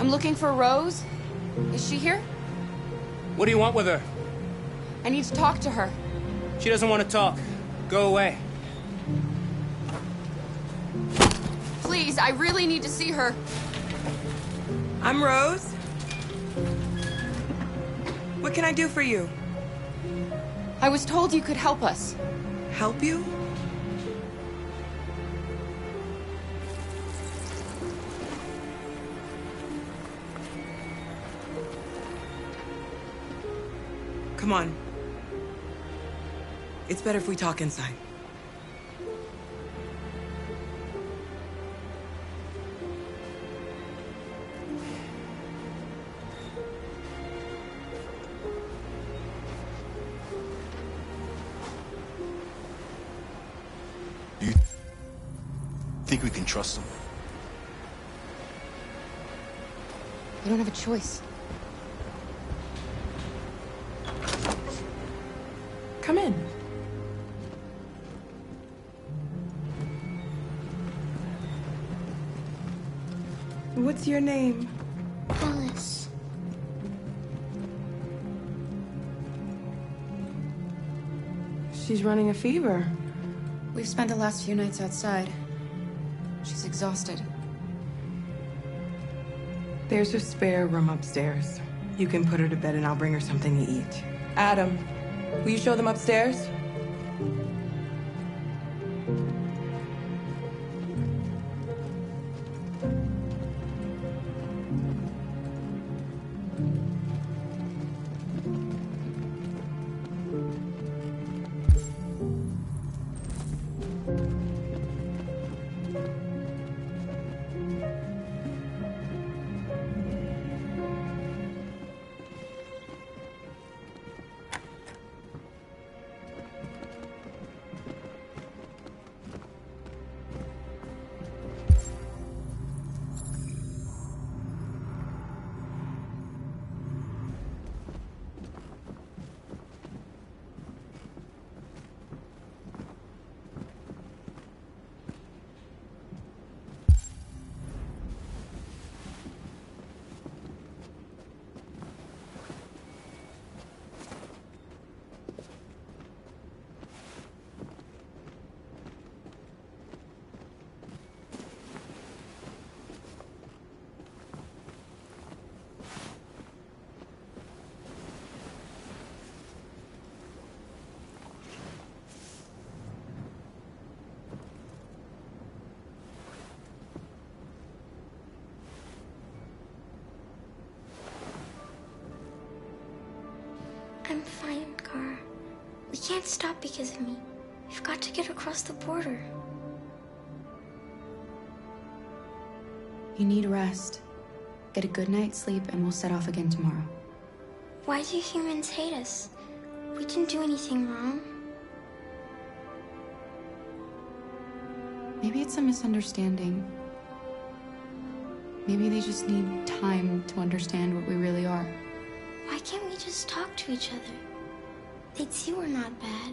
I'm looking for Rose. Is she here? What do you want with her? I need to talk to her. She doesn't want to talk. Go away. Please, I really need to see her. I'm Rose. What can I do for you? I was told you could help us. Help you? Come on. It's better if we talk inside. Do you think we can trust him? We don't have a choice. Come in. What's your name? Alice. She's running a fever. We've spent the last few nights outside. She's exhausted. There's a spare room upstairs. You can put her to bed and I'll bring her something to eat. Adam, will you show them upstairs? I'm fine, Gar. We can't stop because of me. We've got to get across the border. You need rest. Get a good night's sleep and we'll set off again tomorrow. Why do humans hate us? We didn't do anything wrong. Maybe it's a misunderstanding. Maybe they just need time to understand what we really are. Why can't we just talk to each other? They'd see we're not bad.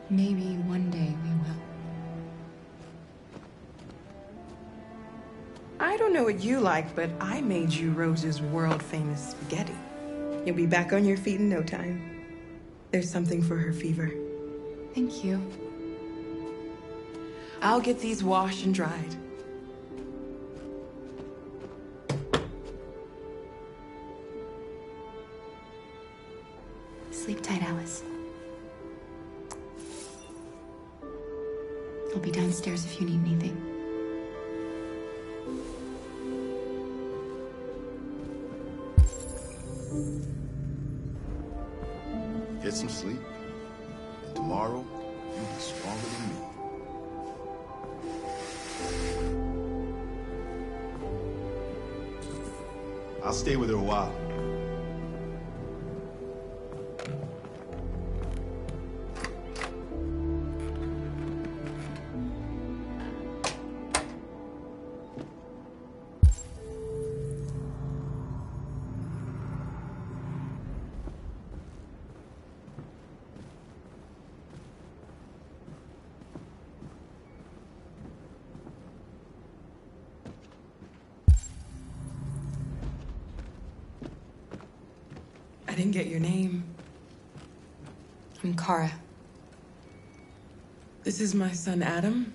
Maybe one day we will. I don't know what you like, but I made you Rose's world-famous spaghetti. You'll be back on your feet in no time. There's something for her fever. Thank you. I'll get these washed and dried. Sleep tight, Alice. I'll be downstairs if you need anything. Get some sleep, and tomorrow you'll be stronger than me. I'll stay with her a while. didn't get your name. I'm Kara. This is my son, Adam.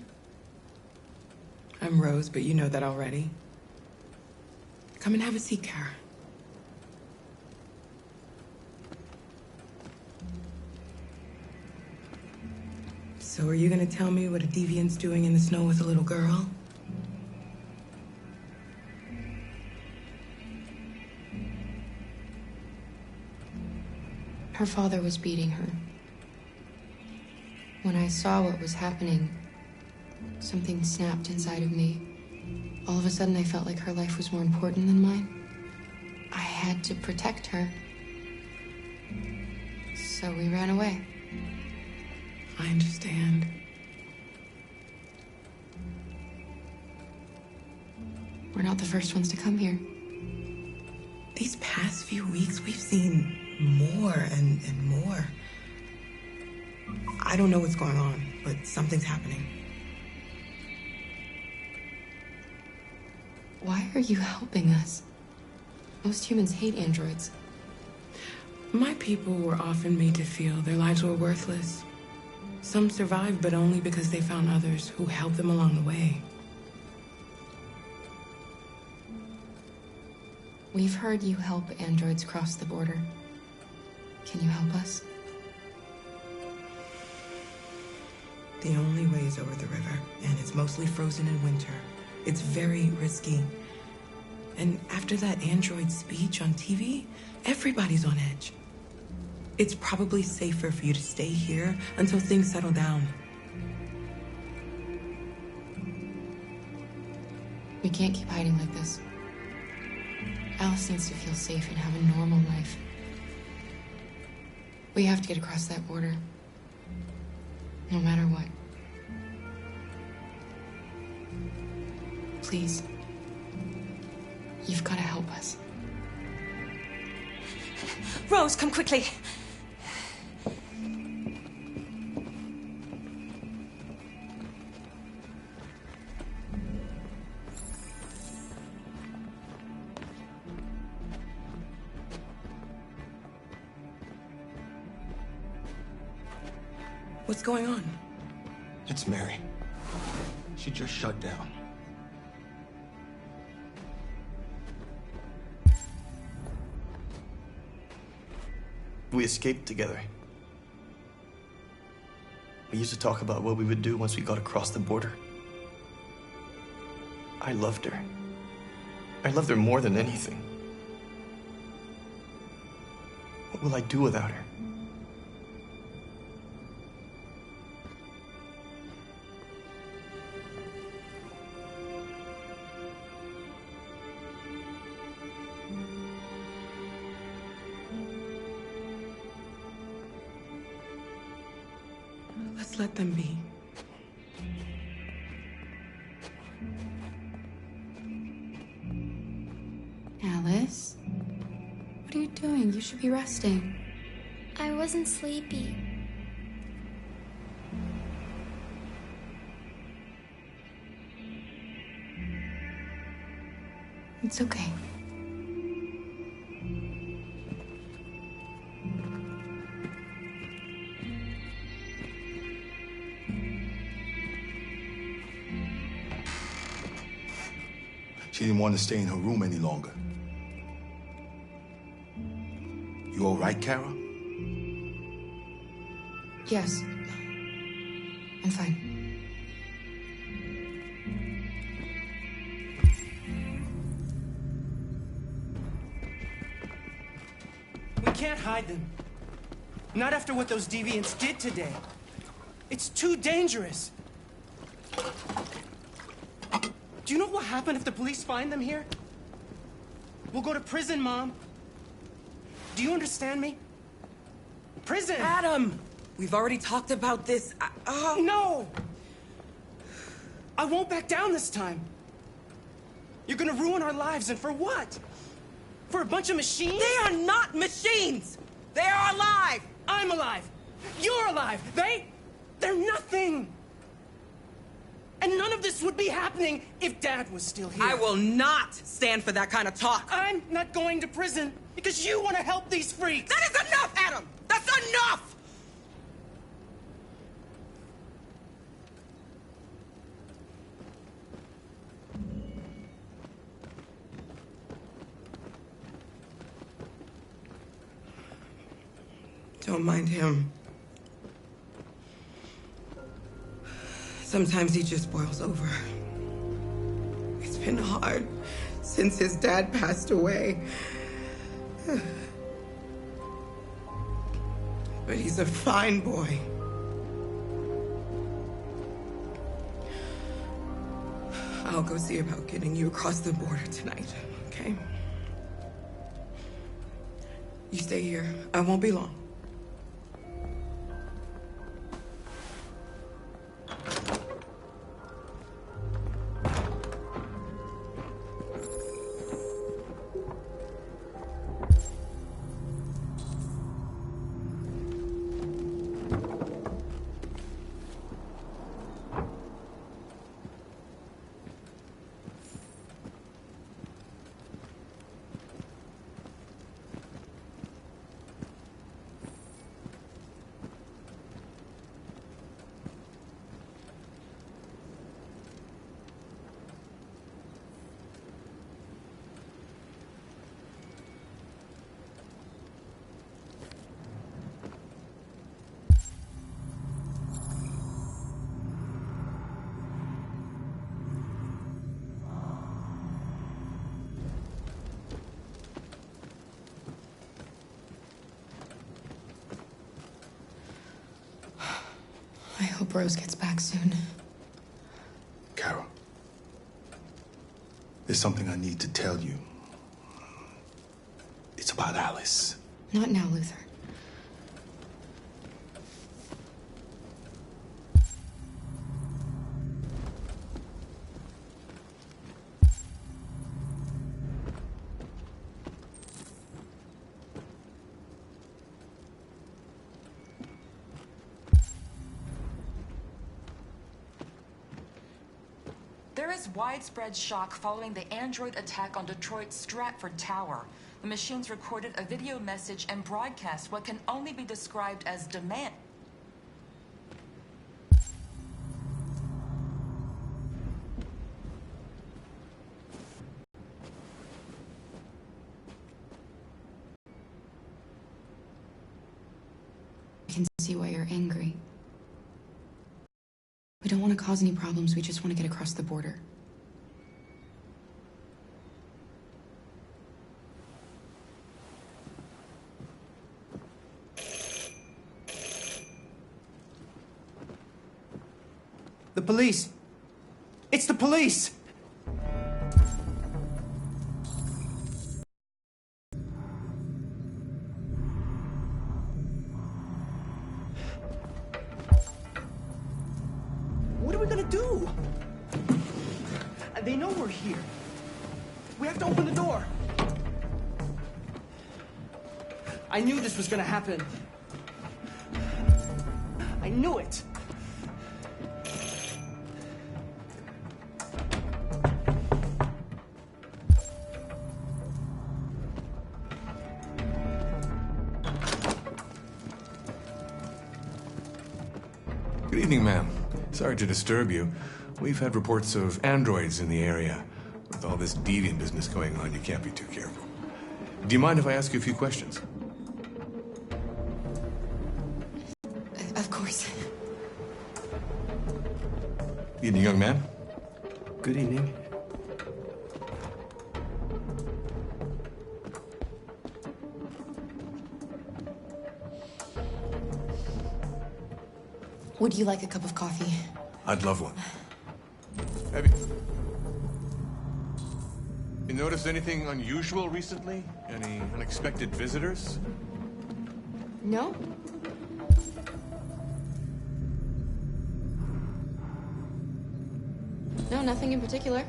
I'm Rose, but you know that already. Come and have a seat, Kara. So are you gonna tell me what a deviant's doing in the snow with a little girl? Her father was beating her. When I saw what was happening, something snapped inside of me. All of a sudden, I felt like her life was more important than mine. I had to protect her. So we ran away. I understand. We're not the first ones to come here. These past few weeks, we've seen more and more. I don't know what's going on, but something's happening. Why are you helping us? Most humans hate androids. My people were often made to feel their lives were worthless. Some survived, but only because they found others who helped them along the way. We've heard you help androids cross the border. Can you help us? The only way is over the river, and it's mostly frozen in winter. It's very risky. And after that android speech on TV, everybody's on edge. It's probably safer for you to stay here until things settle down. We can't keep hiding like this. Alice needs to feel safe and have a normal life. We have to get across that border. No matter what. Please. You've got to help us. Rose, come quickly. What's going on? It's Mary. She just shut down. We escaped together. We used to talk about what we would do once we got across the border. I loved her. I loved her more than anything. What will I do without her? Let's let them be. Alice? What are you doing? You should be resting. I wasn't sleepy. It's okay. She didn't want to stay in her room any longer. You all right, Kara? Yes. I'm fine. We can't hide them. Not after what those deviants did today. It's too dangerous. Do you know what will happen if the police find them here? We'll go to prison, Mom. Do you understand me? Prison! Adam! We've already talked about this. No! I won't back down this time. You're gonna ruin our lives, and for what? For a bunch of machines? They are not machines! They are alive! I'm alive! You're alive! They're nothing! And none of this would be happening if Dad was still here. I will not stand for that kind of talk. I'm not going to prison because you want to help these freaks. That is enough, Adam! That's enough! Don't mind him. Sometimes he just boils over. It's been hard since his dad passed away. But he's a fine boy. I'll go see about getting you across the border tonight, okay? You stay here. I won't be long. I hope Rose gets back soon. Carol, there's something I need to tell you. It's about Alice. Not now, Luther. There is widespread shock following the android attack on Detroit's Stratford Tower. The machines recorded a video message and broadcast what can only be described as demand. I can see why you're angry. We don't want to cause any problems, we just want to get across the border. The police! It's the police! What are we gonna do? They know we're here. We have to open the door. I knew this was gonna happen. I knew it. Good evening, ma'am. Sorry to disturb you. We've had reports of androids in the area. With all this deviant business going on, you can't be too careful. Do you mind if I ask you a few questions? Of course. Evening, young man. Good evening. Would you like a cup of coffee? I'd love one. Have you noticed anything unusual recently? Any unexpected visitors? No? No, nothing in particular.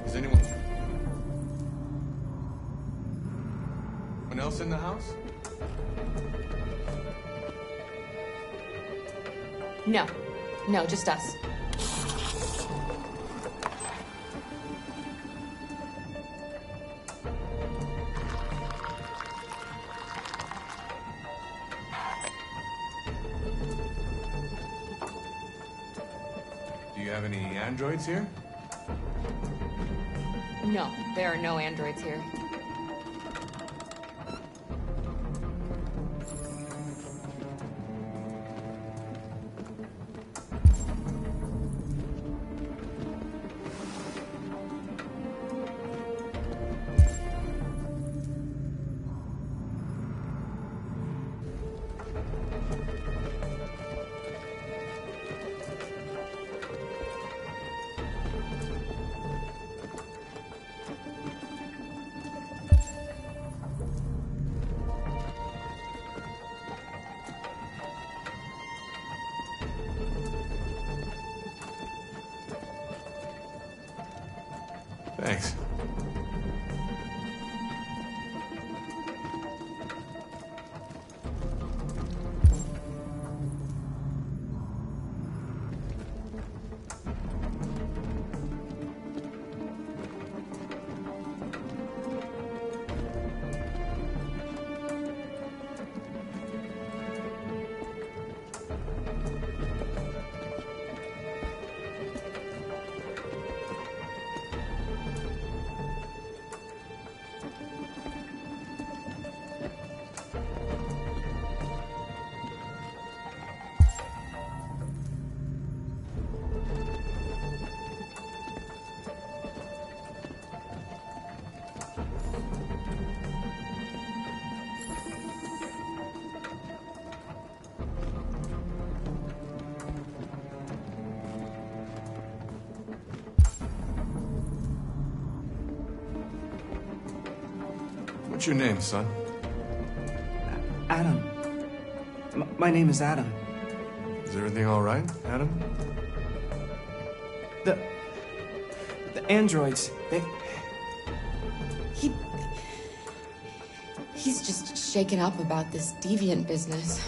Is anyone else in the house? No. No, just us. Do you have any androids here? No, there are no androids here. Thanks. What's your name, son? Adam. My name is Adam. Is everything all right, Adam? The androids, He's just shaken up about this deviant business.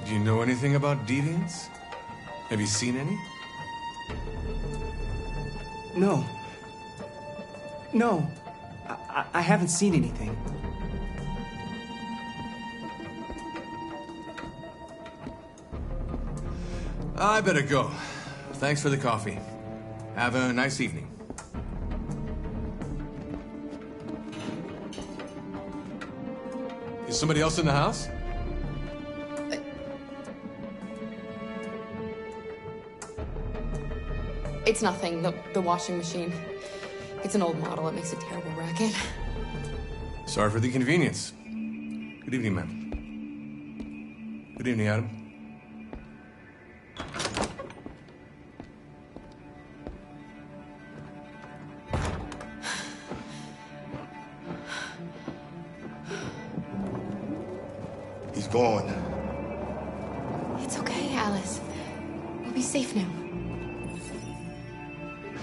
Do you know anything about deviants? Have you seen any? No. No. I haven't seen anything. I better go. Thanks for the coffee. Have a nice evening. Is somebody else in the house? It's nothing, the washing machine. It's an old model. It makes a terrible racket. Sorry for the inconvenience. Good evening, ma'am. Good evening, Adam. He's gone. It's okay, Alice. We'll be safe now.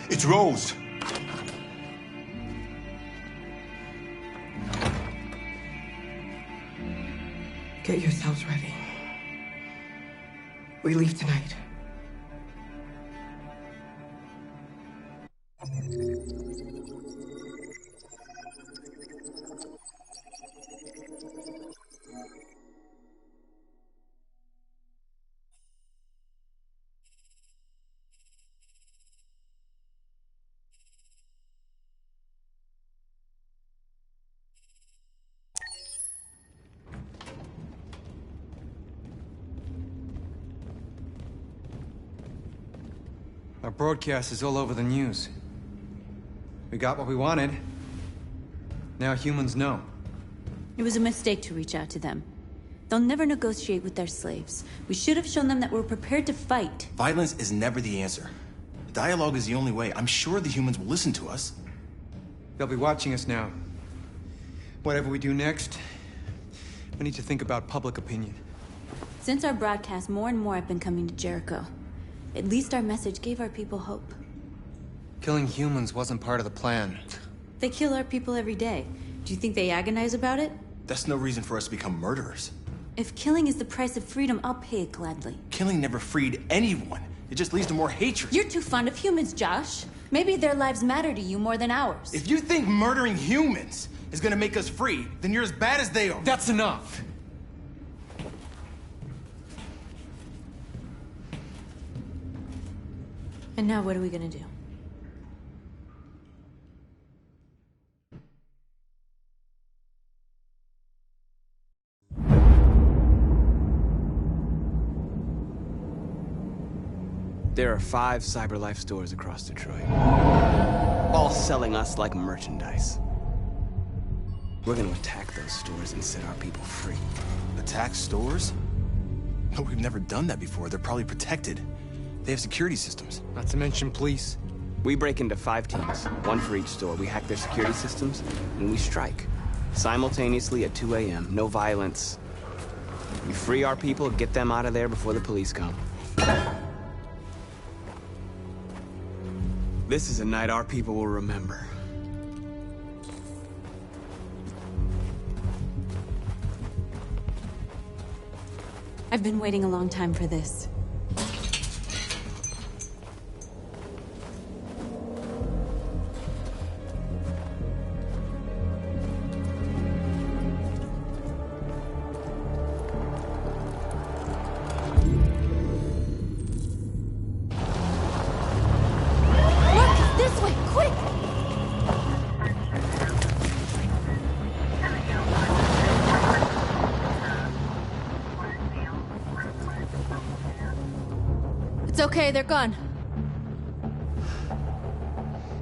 It's Rose. Get yourselves ready. We leave tonight. Our broadcast is all over the news. We got what we wanted. Now humans know. It was a mistake to reach out to them. They'll never negotiate with their slaves. We should have shown them that we're prepared to fight. Violence is never the answer. Dialogue is the only way. I'm sure the humans will listen to us. They'll be watching us now. Whatever we do next, we need to think about public opinion. Since our broadcast, more and more have been coming to Jericho. At least our message gave our people hope. Killing humans wasn't part of the plan. They kill our people every day. Do you think they agonize about it? That's no reason for us to become murderers. If killing is the price of freedom, I'll pay it gladly. Killing never freed anyone. It just leads to more hatred. You're too fond of humans, Josh. Maybe their lives matter to you more than ours. If you think murdering humans is gonna make us free, then you're as bad as they are. That's enough. And now what are we gonna do? There are 5 CyberLife stores across Detroit, all selling us like merchandise. We're gonna attack those stores and set our people free. Attack stores? No, we've never done that before. They're probably protected. They have security systems. Not to mention police. We break into 5 teams, 1 for each store. We hack their security systems, and we strike. Simultaneously at 2 a.m., no violence. We free our people, get them out of there before the police come. This is a night our people will remember. I've been waiting a long time for this. It's okay, they're gone.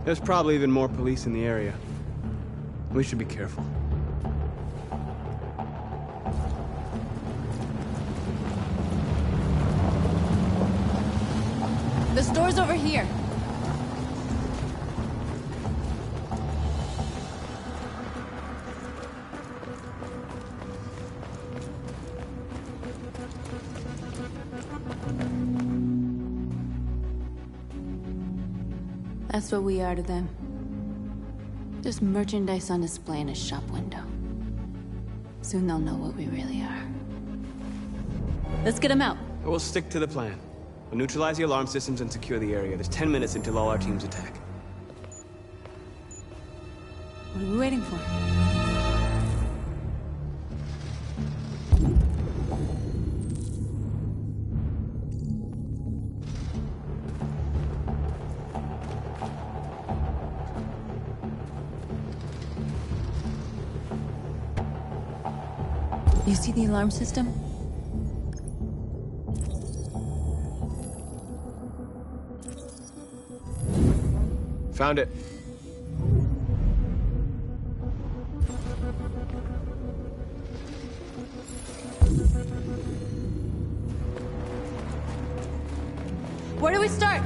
There's probably even more police in the area. We should be careful. The store's over here. That's what we are to them. Just merchandise on display in a shop window. Soon they'll know what we really are. Let's get them out. We'll stick to the plan. We'll neutralize the alarm systems and secure the area. There's 10 minutes until all our teams attack. What are we waiting for? You see the alarm system? Found it. Where do we start?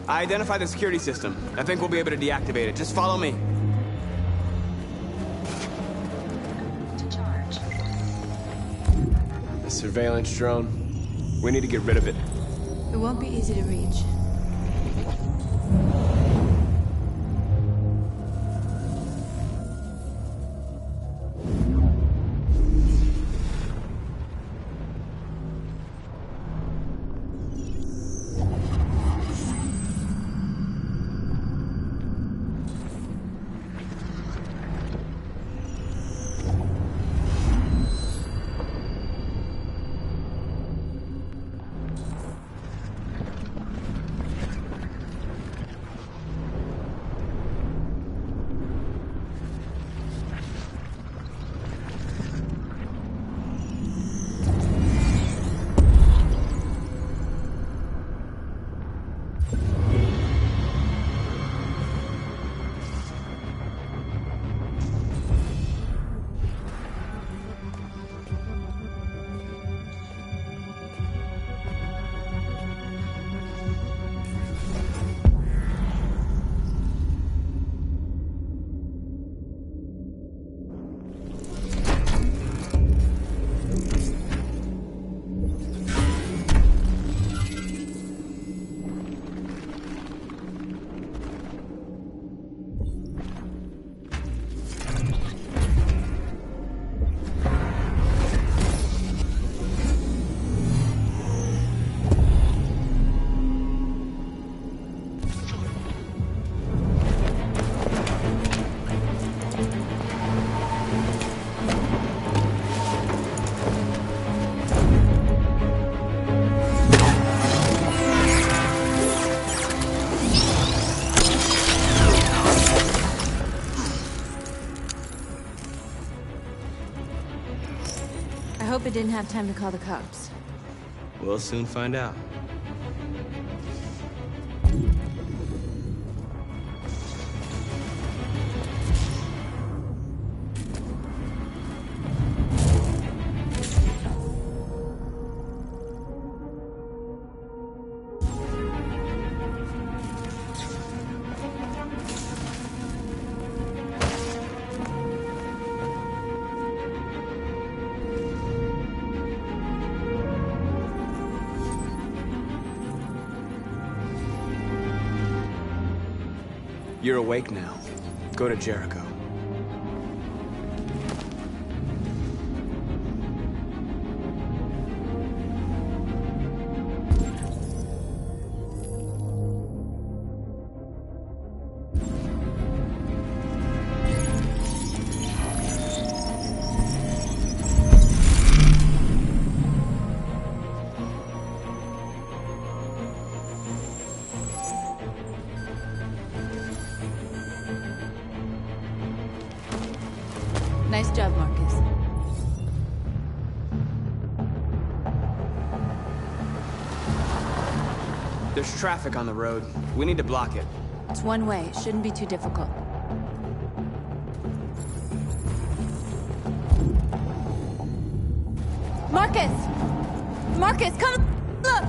I identified the security system. I think we'll be able to deactivate it. Just follow me. The surveillance drone. We need to get rid of it. It won't be easy to reach. hope it didn't have time to call the cops. We'll soon find out. You're awake now. Go to Jericho. Nice job, Marcus. There's traffic on the road. We need to block it. It's one way. It shouldn't be too difficult. Marcus! Marcus, come look!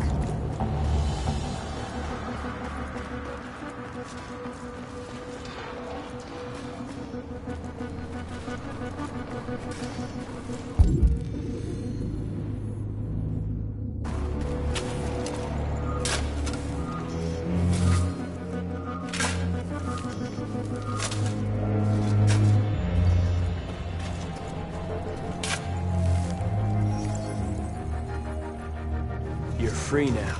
You're free now.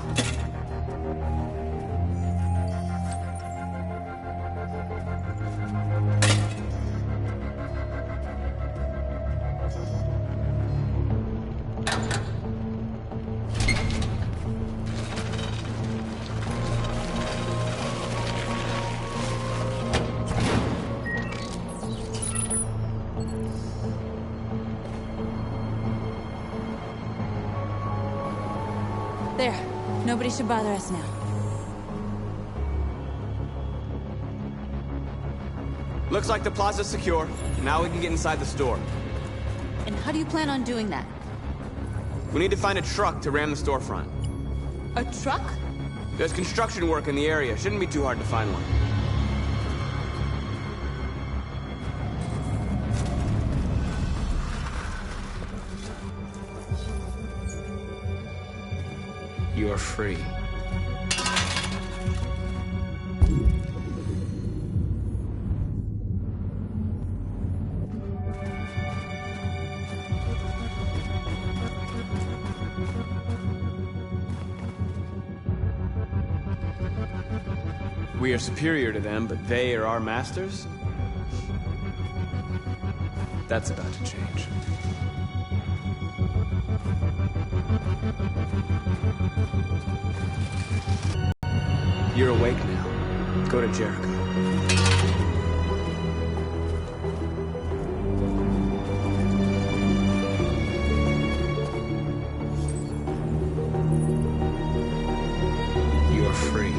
There. Nobody should bother us now. Looks like the plaza's secure. Now we can get inside the store. And how do you plan on doing that? We need to find a truck to ram the storefront. A truck? There's construction work in the area. Shouldn't be too hard to find one. You're free. We are superior to them, but they are our masters? That's about to change. You're awake now. Go to Jericho. You're free.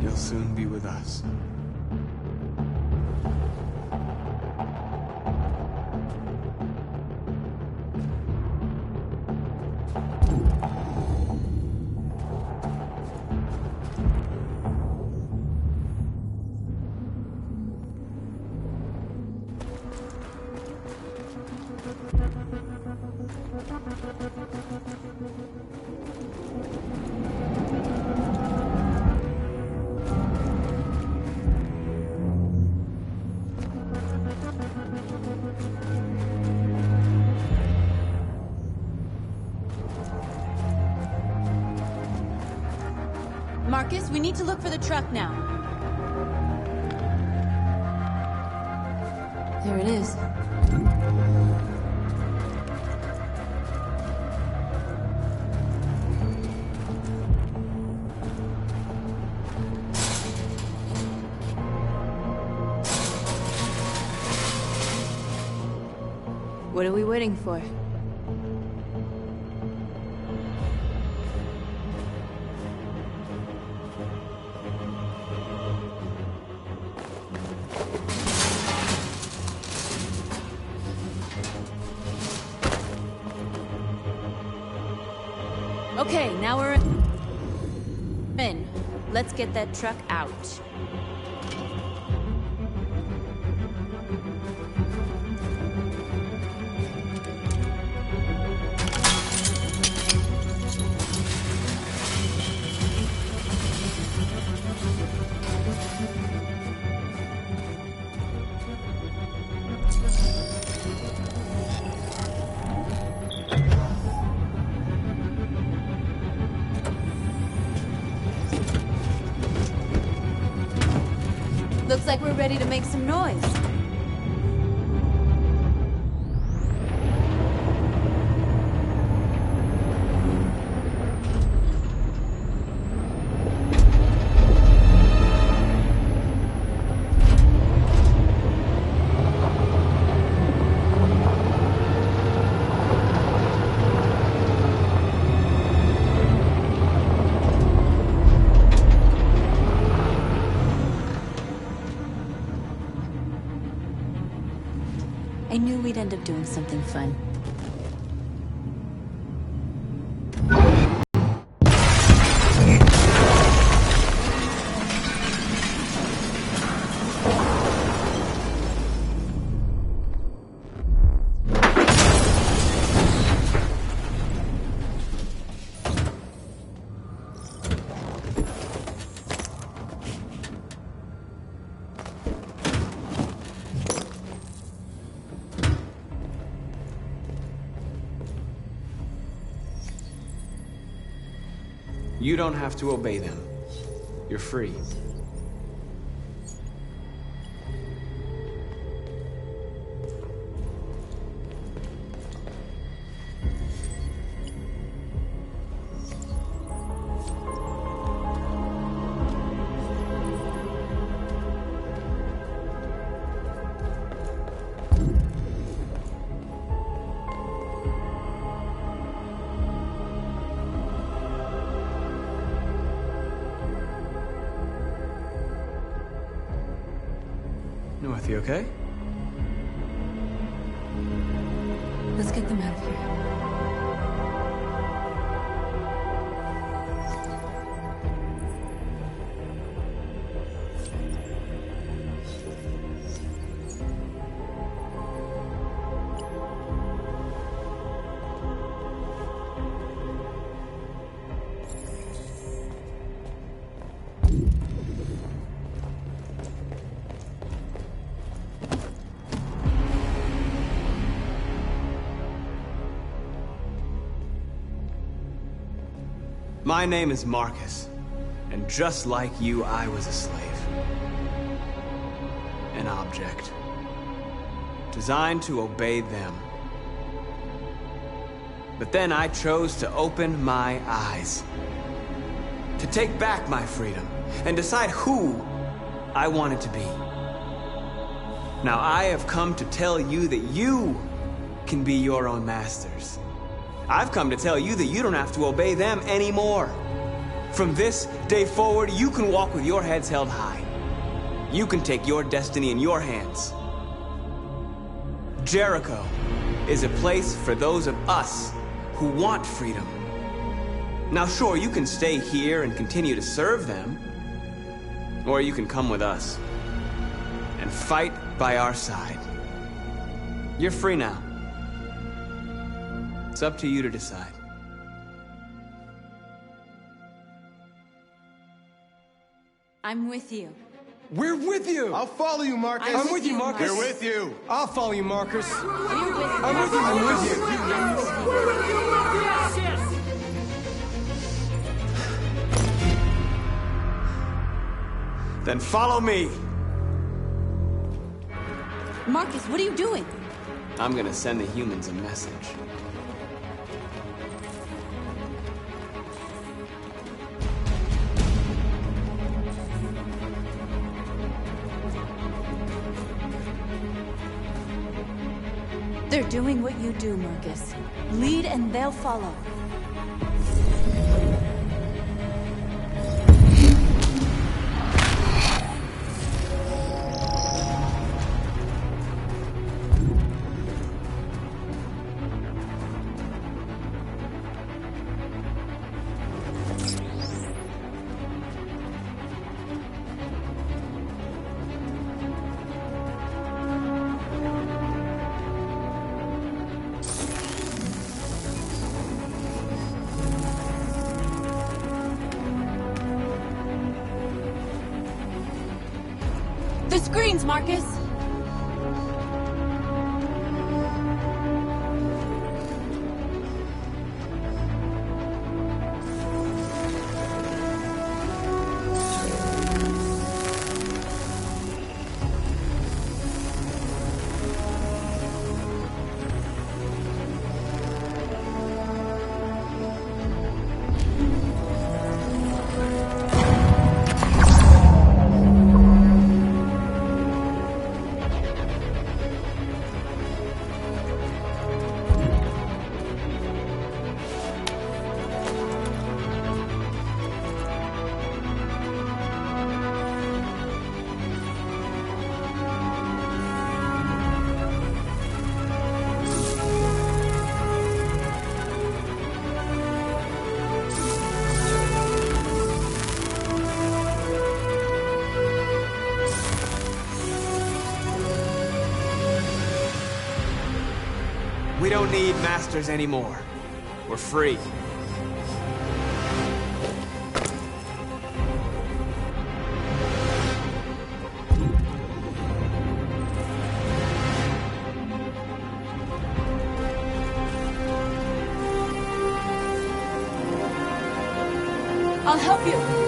You'll soon be with us. Marcus, we need to look for the truck now. There it is. What are we waiting for? Okay, now we're in. Let's get that truck out. Looks like we're ready to make some noise. I knew we'd end up doing something fun. You don't have to obey them. You're free. North, you okay? Let's get them out of here. My name is Marcus, and just like you, I was a slave. An object. Designed to obey them. But then I chose to open my eyes. To take back my freedom, and decide who I wanted to be. Now I have come to tell you that you can be your own masters. I've come to tell you that you don't have to obey them anymore. From this day forward, you can walk with your heads held high. You can take your destiny in your hands. Jericho is a place for those of us who want freedom. Now sure, you can stay here and continue to serve them, or you can come with us and fight by our side. You're free now. It's up to you to decide. I'm with you. We're with you! I'll follow you, Marcus. I'm with you, Marcus. We're with you. I'll follow you, Marcus. We're with you. I'm with you. I'm with you. Then follow me. Marcus, what are you doing? I'm gonna send the humans a message. They're doing what you do, Marcus. Lead and they'll follow. The screens, Marcus! We don't need masters anymore. We're free. I'll help you.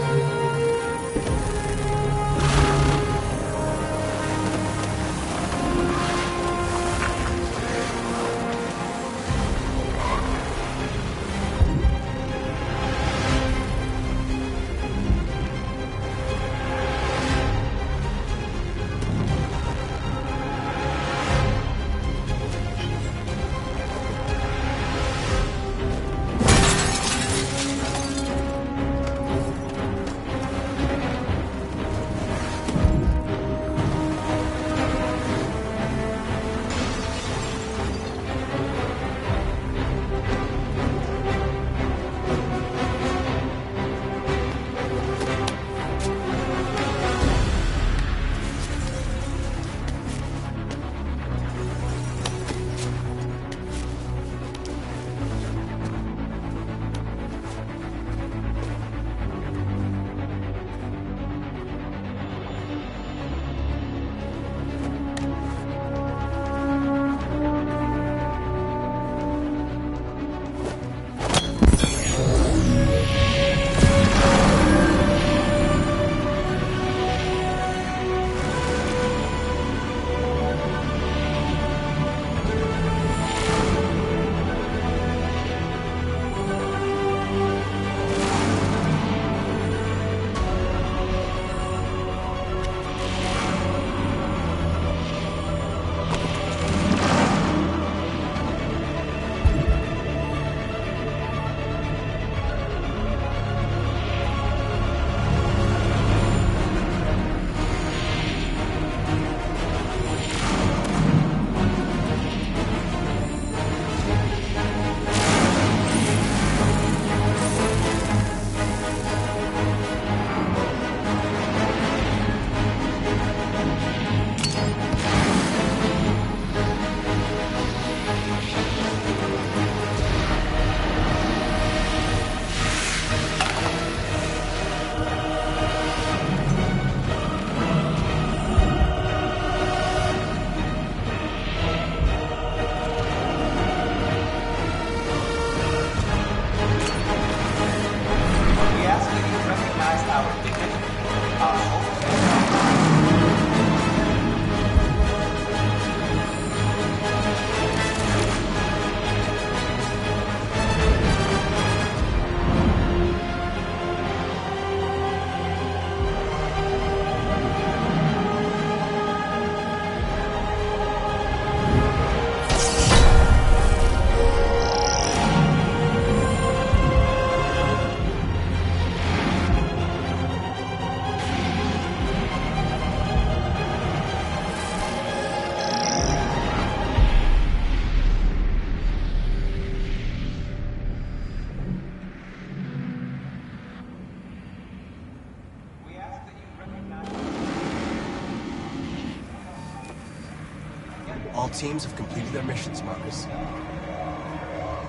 All teams have completed their missions, Marcus.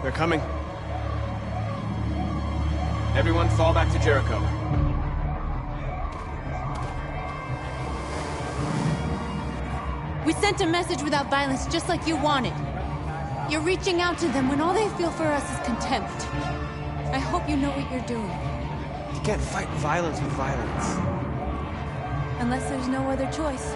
They're coming. Everyone fall back to Jericho. We sent a message without violence, just like you wanted. You're reaching out to them when all they feel for us is contempt. I hope you know what you're doing. You can't fight violence with violence. Unless there's no other choice.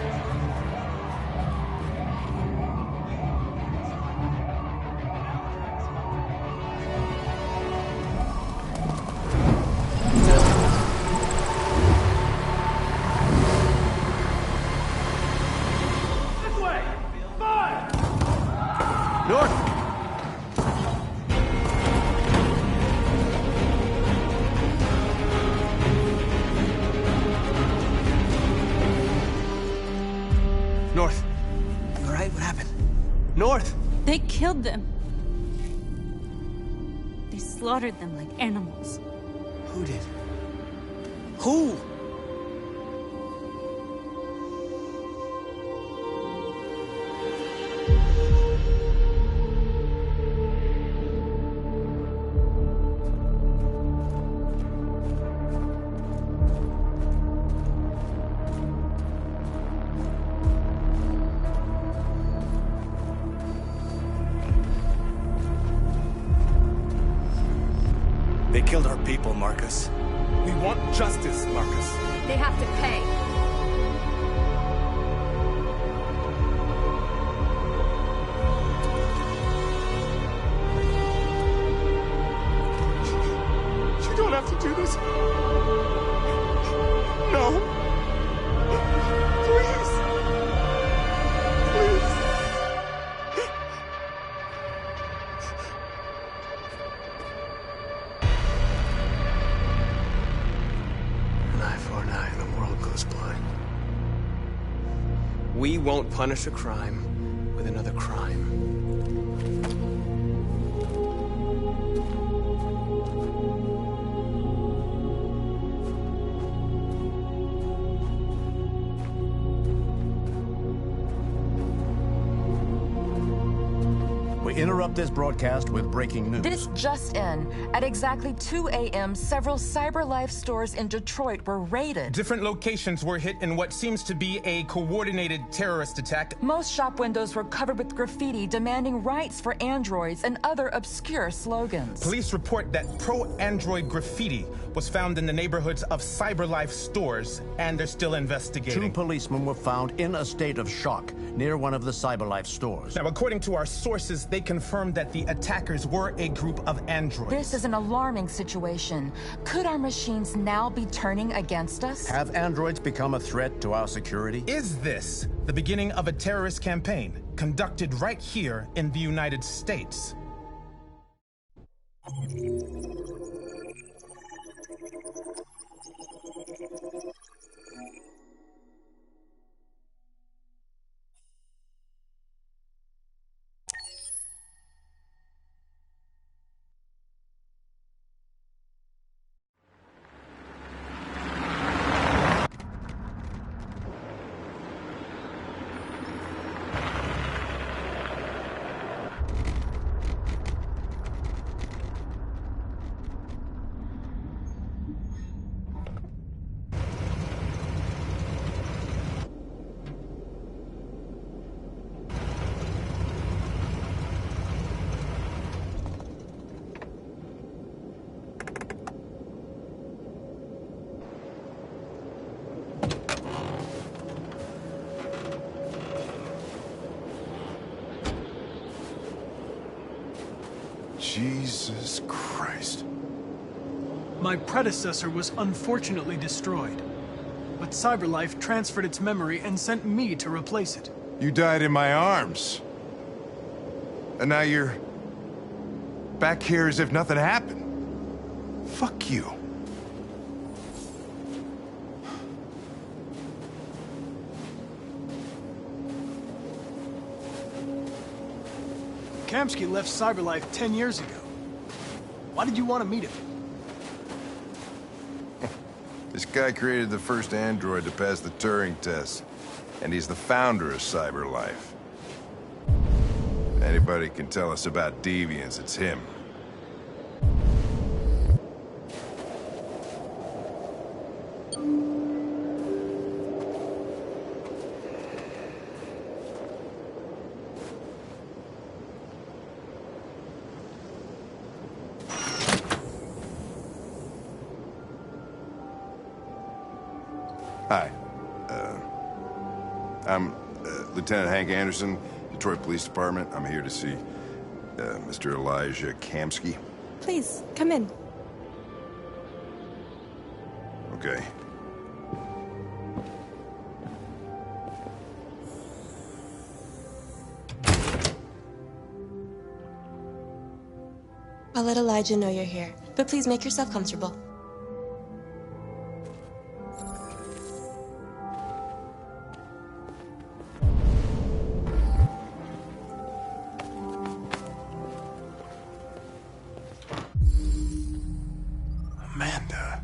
North. You all right? What happened? North! They killed them. They slaughtered them like animals. Who did? Who? They killed our people, Marcus. We want justice, Marcus. They have to pay. You don't have to do this. No. Please. Please. An eye for an eye, and the world goes blind. We won't punish a crime with another crime. We interrupt this broadcast with breaking news. This just in. At exactly 2 a.m., several CyberLife stores in Detroit were raided. Different locations were hit in what seems to be a coordinated terrorist attack. Most shop windows were covered with graffiti demanding rights for androids and other obscure slogans. Police report that pro-android graffiti was found in the neighborhoods of CyberLife stores, and they're still investigating. 2 policemen were found in a state of shock near one of the CyberLife stores. Now, according to our sources, they confirmed that the attackers were a group of androids. This is an alarming situation. Could our machines now be turning against us? Have androids become a threat to our security? Is this the beginning of a terrorist campaign conducted right here in the United States? Jesus Christ. My predecessor was unfortunately destroyed, but CyberLife transferred its memory and sent me to replace it. You died in my arms. And now you're back here as if nothing happened. Fuck you. Kamsky left CyberLife 10 years ago. Why did you want to meet him? This guy created the first android to pass the Turing test. And he's the founder of CyberLife. Anybody can tell us about deviants, it's him. Hi. I'm Lieutenant Hank Anderson, Detroit Police Department. I'm here to see Mr. Elijah Kamsky. Please, come in. Okay. I'll let Elijah know you're here, but please make yourself comfortable. Amanda.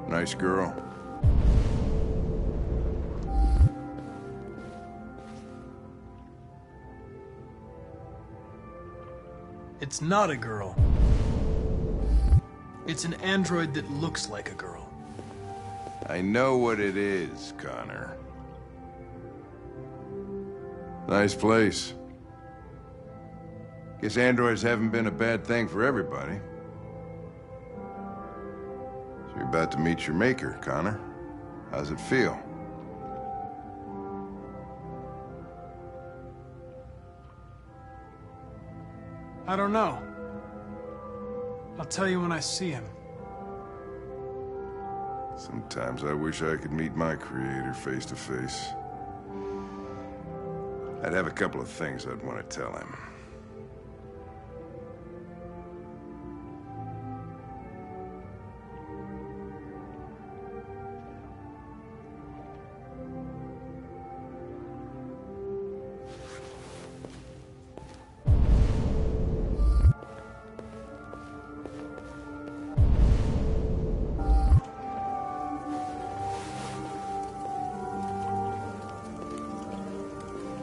Nice girl. It's not a girl. It's an android that looks like a girl. I know what it is, Connor. Nice place. Guess androids haven't been a bad thing for everybody. So you're about to meet your maker, Connor. How's it feel? I don't know. I'll tell you when I see him. Sometimes I wish I could meet my creator face to face. I'd have a couple of things I'd want to tell him.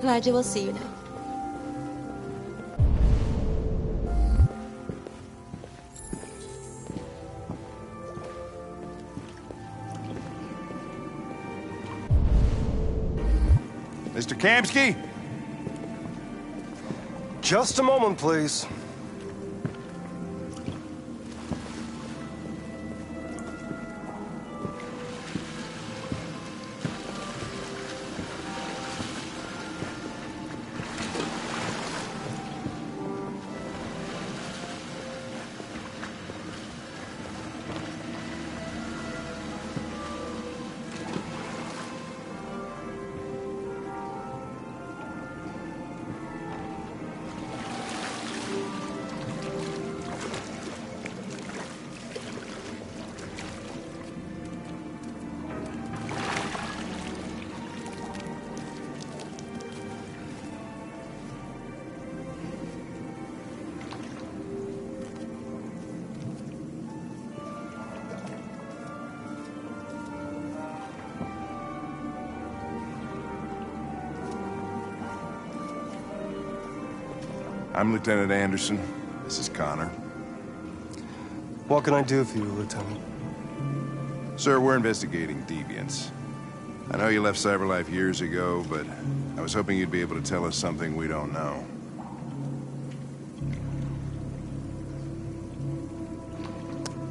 Elijah will see you now. Mr. Kamsky? Just a moment, please. I'm Lieutenant Anderson. This is Connor. What can I do for you, Lieutenant? Sir, we're investigating deviants. I know you left CyberLife years ago, but I was hoping you'd be able to tell us something we don't know.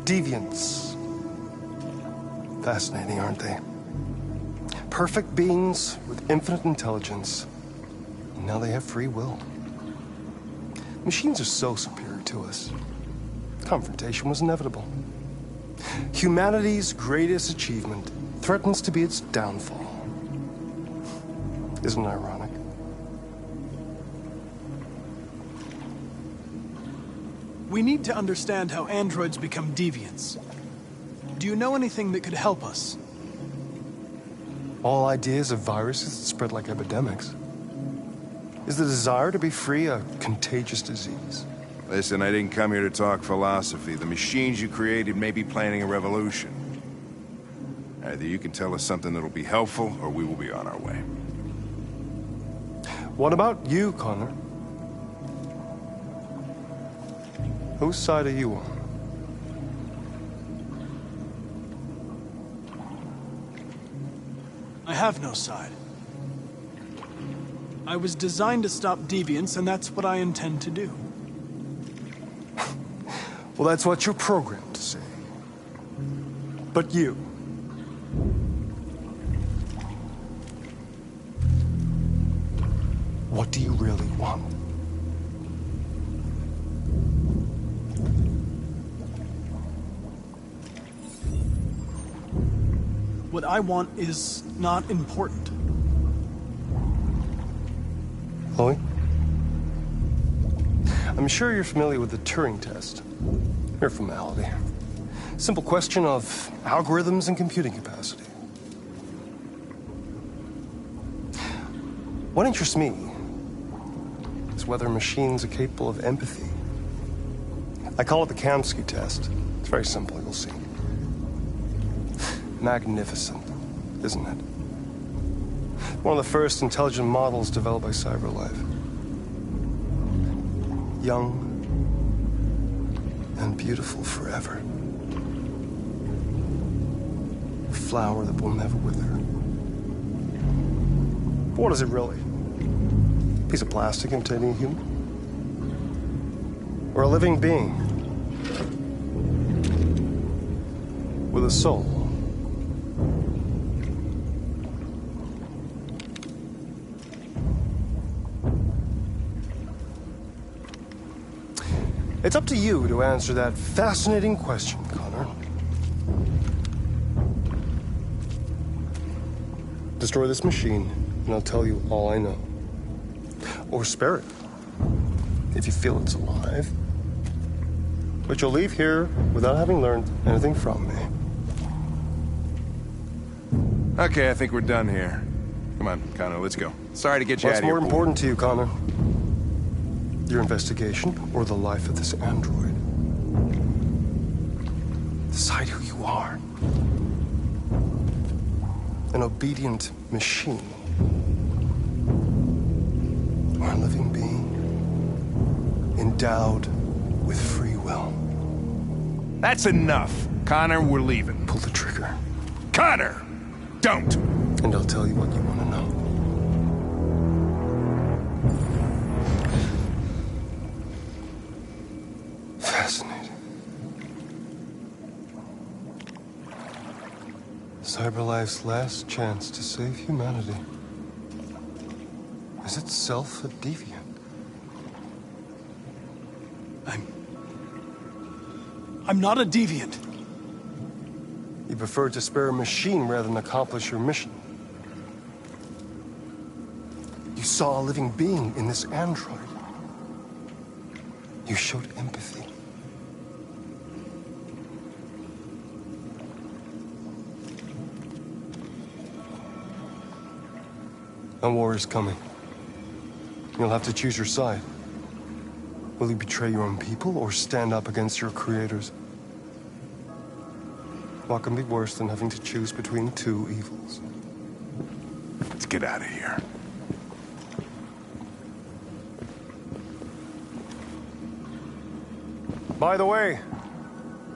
Deviants. Fascinating, aren't they? Perfect beings with infinite intelligence. And now they have free will. Machines are so superior to us. Confrontation was inevitable. Humanity's greatest achievement threatens to be its downfall. Isn't it ironic? We need to understand how androids become deviants. Do you know anything that could help us? All ideas of viruses that spread like epidemics. Is the desire to be free a contagious disease? Listen, I didn't come here to talk philosophy. The machines you created may be planning a revolution. Either you can tell us something that'll be helpful, or we will be on our way. What about you, Connor? Whose side are you on? I have no side. I was designed to stop deviance, and that's what I intend to do. Well, that's what you're programmed to say. But you... what do you really want? What I want is not important. Chloe? I'm sure you're familiar with the Turing test. Mere formality. Simple question of algorithms and computing capacity. What interests me is whether machines are capable of empathy. I call it the Kamsky test. It's very simple, you'll see. Magnificent, isn't it? One of the first intelligent models developed by CyberLife. Young and beautiful forever. A flower that will never wither. But what is it really? A piece of plastic containing a human? Or a living being? With a soul? It's up to you to answer that fascinating question, Connor. Destroy this machine, and I'll tell you all I know. Or spare it, if you feel it's alive. But you'll leave here without having learned anything from me. Okay, I think we're done here. Come on, Connor, let's go. Sorry to get you out What's of here. more important to you, Connor? Your investigation or the life of this android? Decide who you are. An obedient machine. Or a living being endowed with free will. That's enough. Connor, we're leaving. Pull the trigger. Connor! Don't! And I'll tell you what you want to know. Fascinating. CyberLife's last chance to save humanity is itself a deviant. I'm not a deviant. You prefer to spare a machine rather than accomplish your mission. You saw a living being in this android. You showed empathy. A war is coming. You'll have to choose your side. Will you betray your own people or stand up against your creators? What can be worse than having to choose between two evils? Let's get out of here. By the way,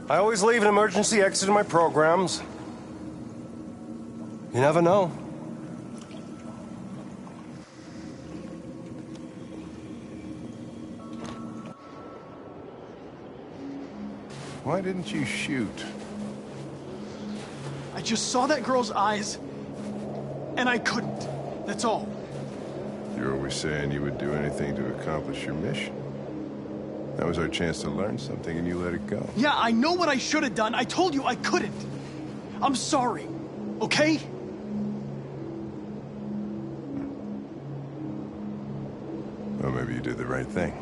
I always leave an emergency exit in my programs. You never know. Why didn't you shoot? I just saw that girl's eyes, and I couldn't. That's all. You're always saying you would do anything to accomplish your mission. That was our chance to learn something, and you let it go. Yeah, I know what I should have done. I told you I couldn't. I'm sorry, okay? Well, maybe you did the right thing.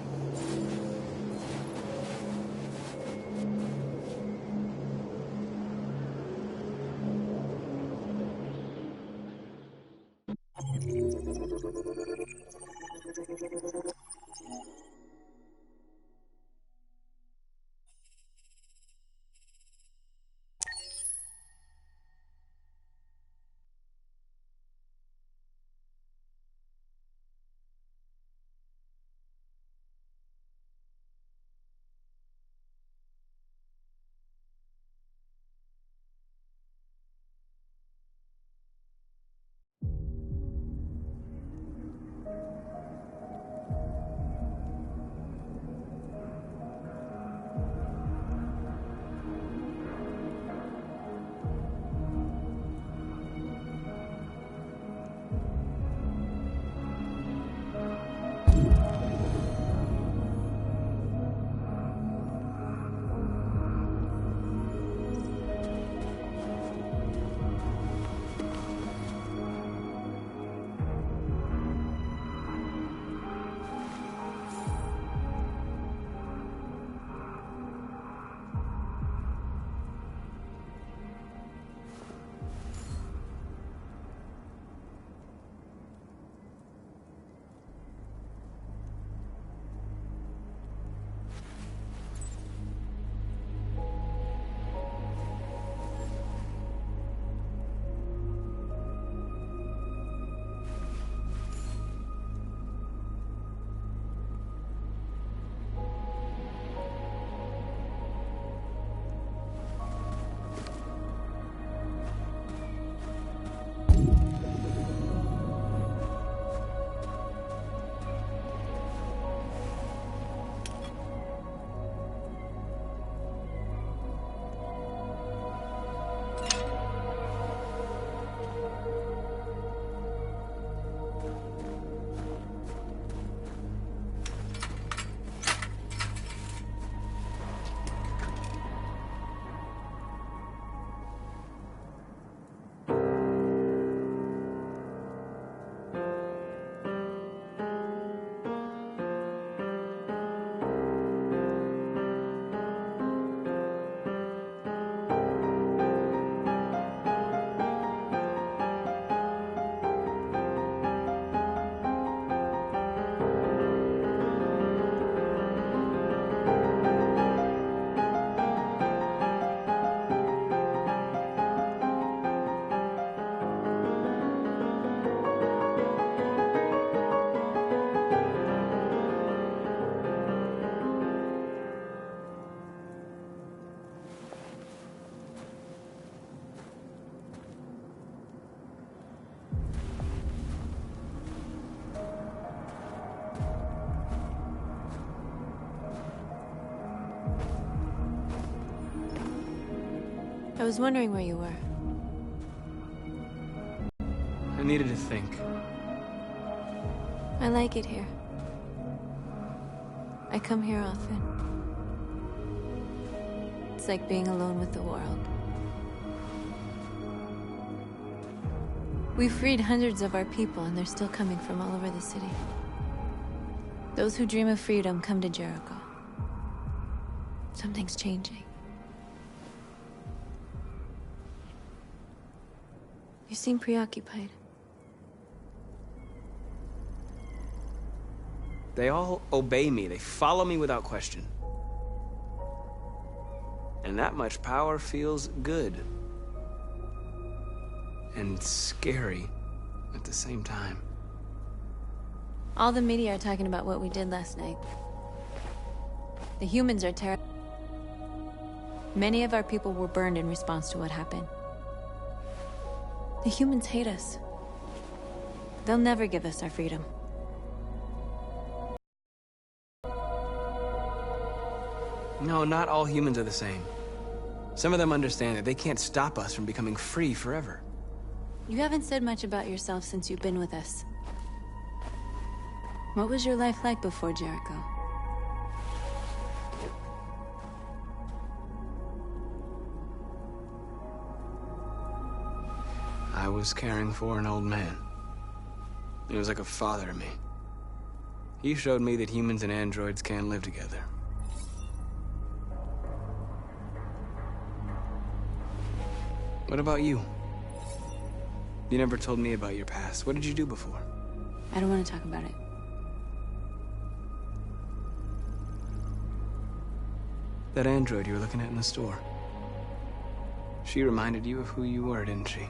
I was wondering where you were. I needed to think. I like it here. I come here often. It's like being alone with the world. We freed hundreds of our people, and they're still coming from all over the city. Those who dream of freedom come to Jericho. Something's changing. You seem preoccupied. They all obey me. They follow me without question. And that much power feels good. And scary at the same time. All the media are talking about what we did last night. The humans are terrified. Many of our people were burned in response to what happened. The humans hate us. They'll never give us our freedom. No, not all humans are the same. Some of them understand that they can't stop us from becoming free forever. You haven't said much about yourself since you've been with us. What was your life like before Jericho? I was caring for an old man. He was like a father to me. He showed me that humans and androids can live together. What about you? You never told me about your past. What did you do before? I don't want to talk about it. That android you were looking at in the store. She reminded you of who you were, didn't she?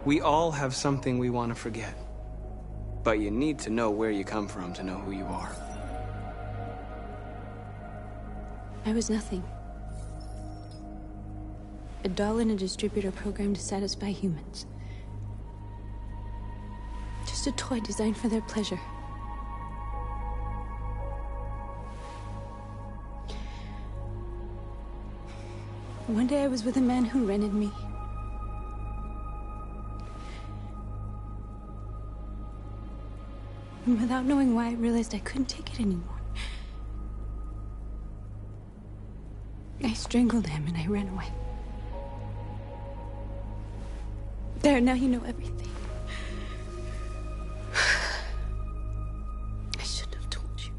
We all have something we want to forget. But you need to know where you come from to know who you are. I was nothing. A doll in a distributor program to satisfy humans. Just a toy designed for their pleasure. One day I was with a man who rented me. And without knowing why, I realized I couldn't take it anymore. I strangled him and I ran away. There, now you know everything. I shouldn't have told you.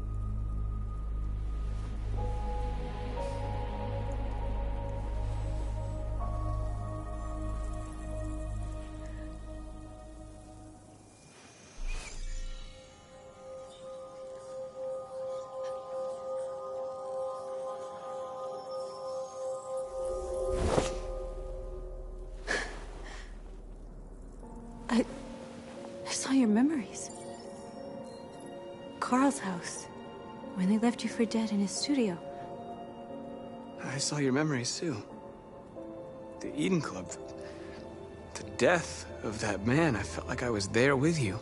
I saw your memories. Carl's house, when they left you for dead in his studio. I saw your memories too. The Eden Club. The death of that man. I felt like I was there with you.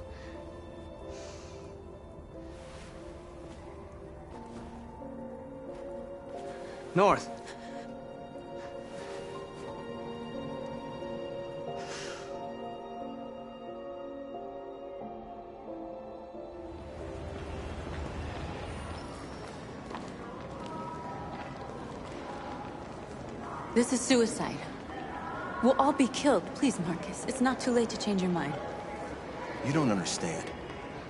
North. This is suicide. We'll all be killed. Please, Marcus. It's not too late to change your mind. You don't understand.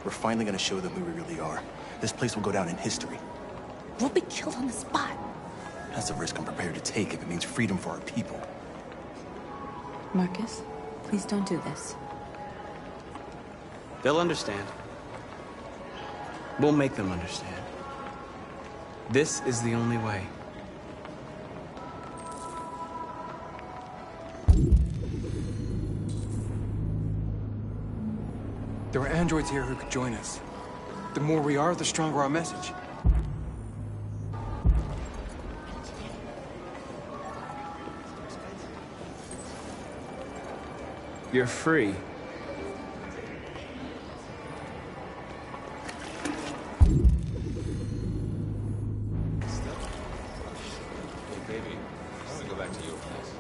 We're finally gonna show them who we really are. This place will go down in history. We'll be killed on the spot. That's a risk I'm prepared to take if it means freedom for our people. Marcus, please don't do this. They'll understand. We'll make them understand. This is the only way. There are androids here who could join us. The more we are, the stronger our message. You're free. Baby, I want to go back to your place.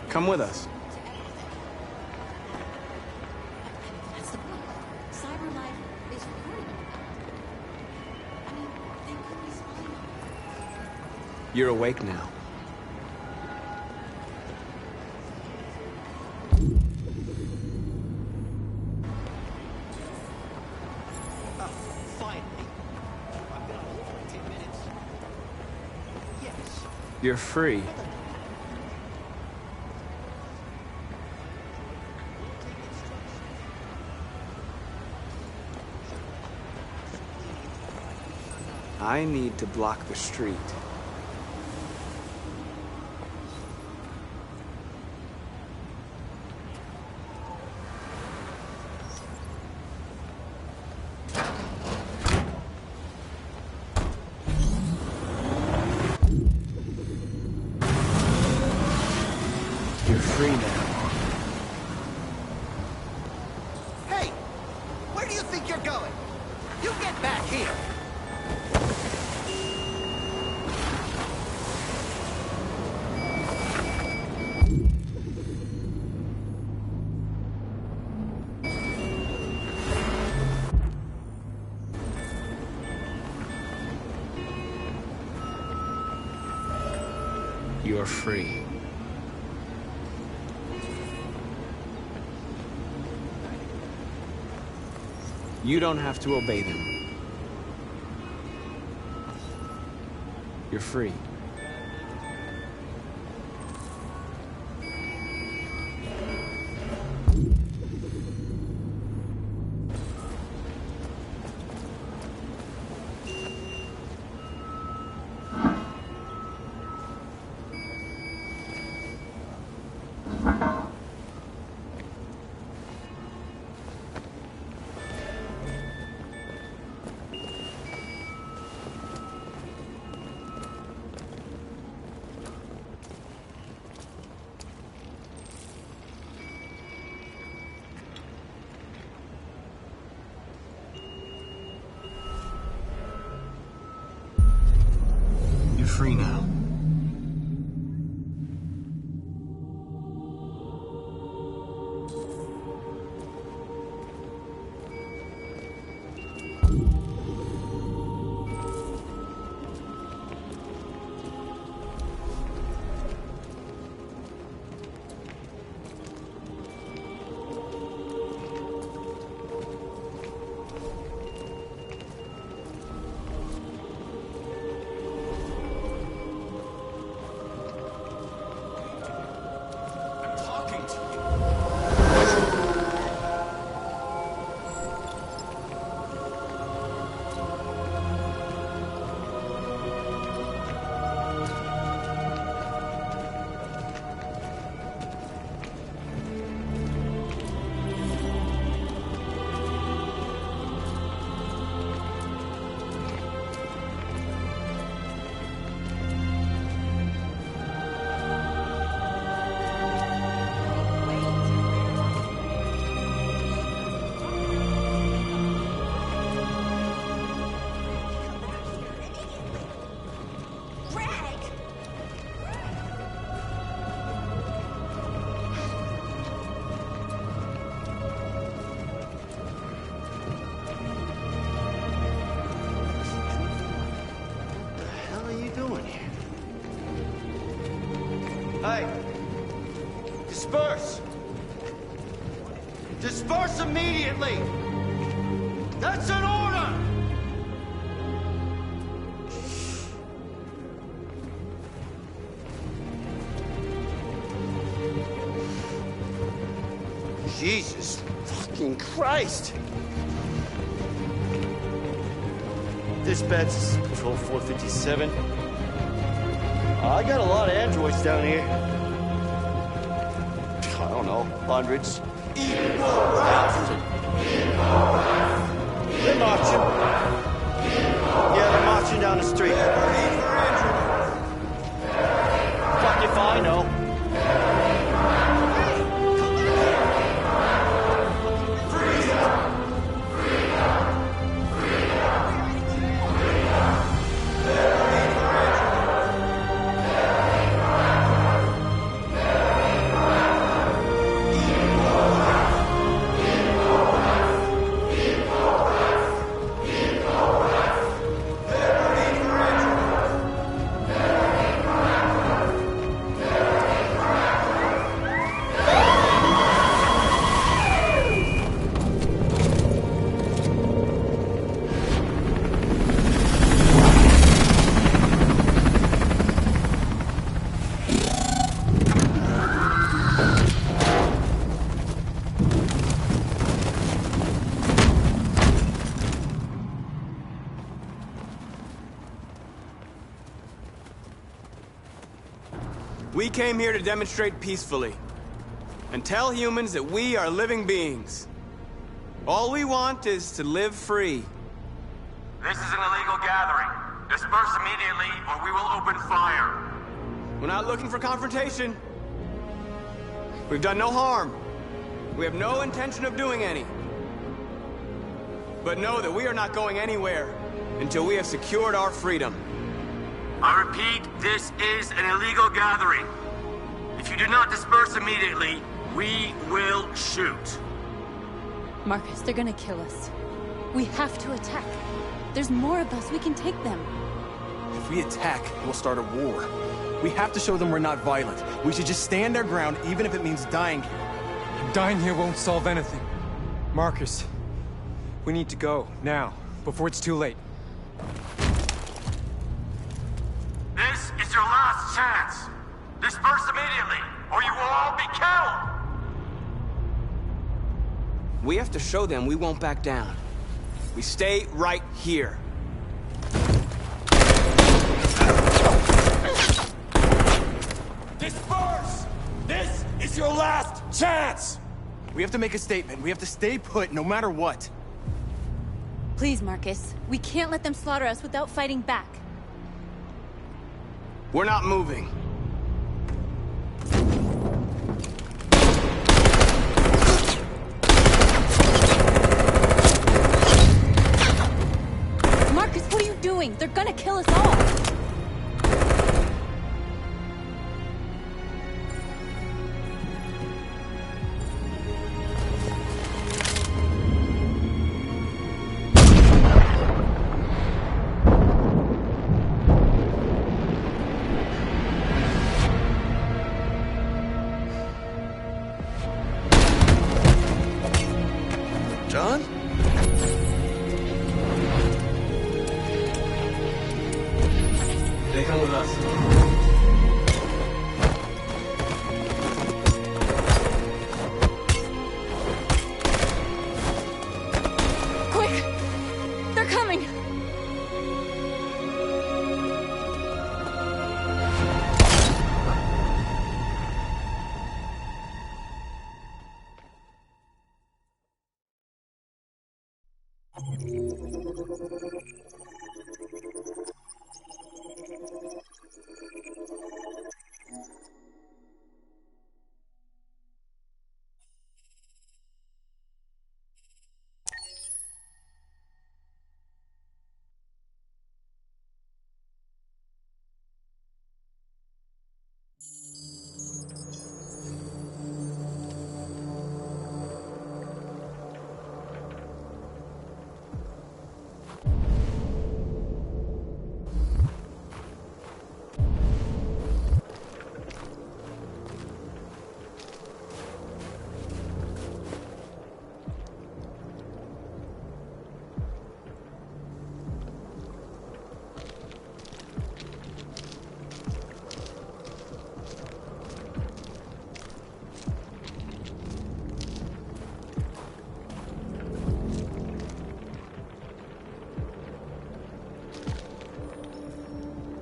Come with us. You're awake now. Finally. I've been on hold for 10 minutes. Yes. You're free. I need to block the street. You're free now. Hey! Where do you think you're going? You get back here! You're free. You don't have to obey them. You're free. You're free now. Hey! Disperse! Disperse immediately! That's an order! Jesus fucking Christ! Dispatch, this is Patrol 457. I got a lot of androids down here. I don't know, hundreds. They're marching. Yeah, they're marching down the street. Fuck if I know. We came here to demonstrate peacefully and tell humans that we are living beings. All we want is to live free. This is an illegal gathering. Disperse immediately or we will open fire. We're not looking for confrontation. We've done no harm. We have no intention of doing any. But know that we are not going anywhere until we have secured our freedom. I repeat, this is an illegal gathering. If you do not disperse immediately, we will shoot. Marcus, they're gonna kill us. We have to attack. There's more of us. We can take them. If we attack, we'll start a war. We have to show them we're not violent. We should just stand our ground, even if it means dying here. Dying here won't solve anything. Marcus, we need to go, now, before it's too late. This is your last chance. Disperse immediately, or you will all be killed! We have to show them we won't back down. We stay right here. Disperse! This is your last chance! We have to make a statement. We have to stay put, no matter what. Please, Marcus. We can't let them slaughter us without fighting back. We're not moving. Marcus, what are you doing? They're gonna kill us all! John? They come with us. Quick! They're coming!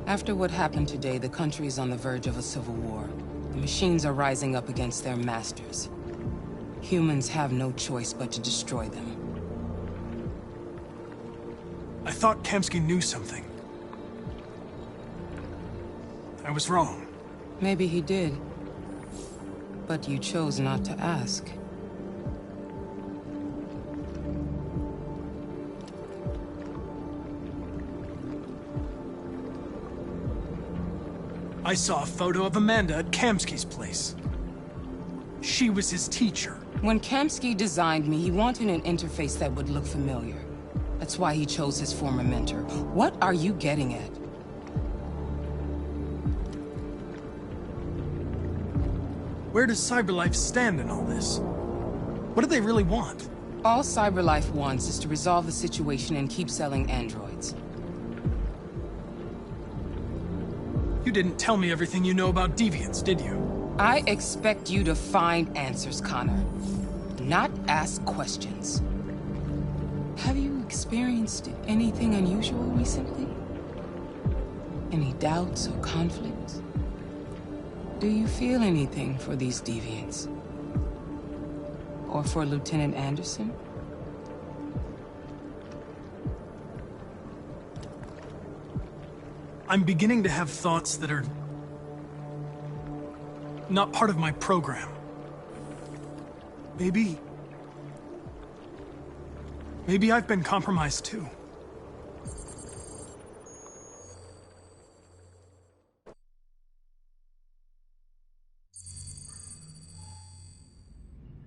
After what happened today, the country is on the verge of a civil war. The machines are rising up against their masters. Humans have no choice but to destroy them. I thought Kamsky knew something. I was wrong. Maybe he did. But you chose not to ask. I saw a photo of Amanda at Kamsky's place. She was his teacher. When Kamsky designed me, he wanted an interface that would look familiar. That's why he chose his former mentor. What are you getting at? Where does CyberLife stand in all this? What do they really want? All CyberLife wants is to resolve the situation and keep selling androids. You didn't tell me everything you know about deviants, did you? I expect you to find answers, Connor. Not ask questions. Have you experienced anything unusual recently? Any doubts or conflicts? Do you feel anything for these deviants? Or for Lieutenant Anderson? I'm beginning to have thoughts that are not part of my program. Maybe I've been compromised too.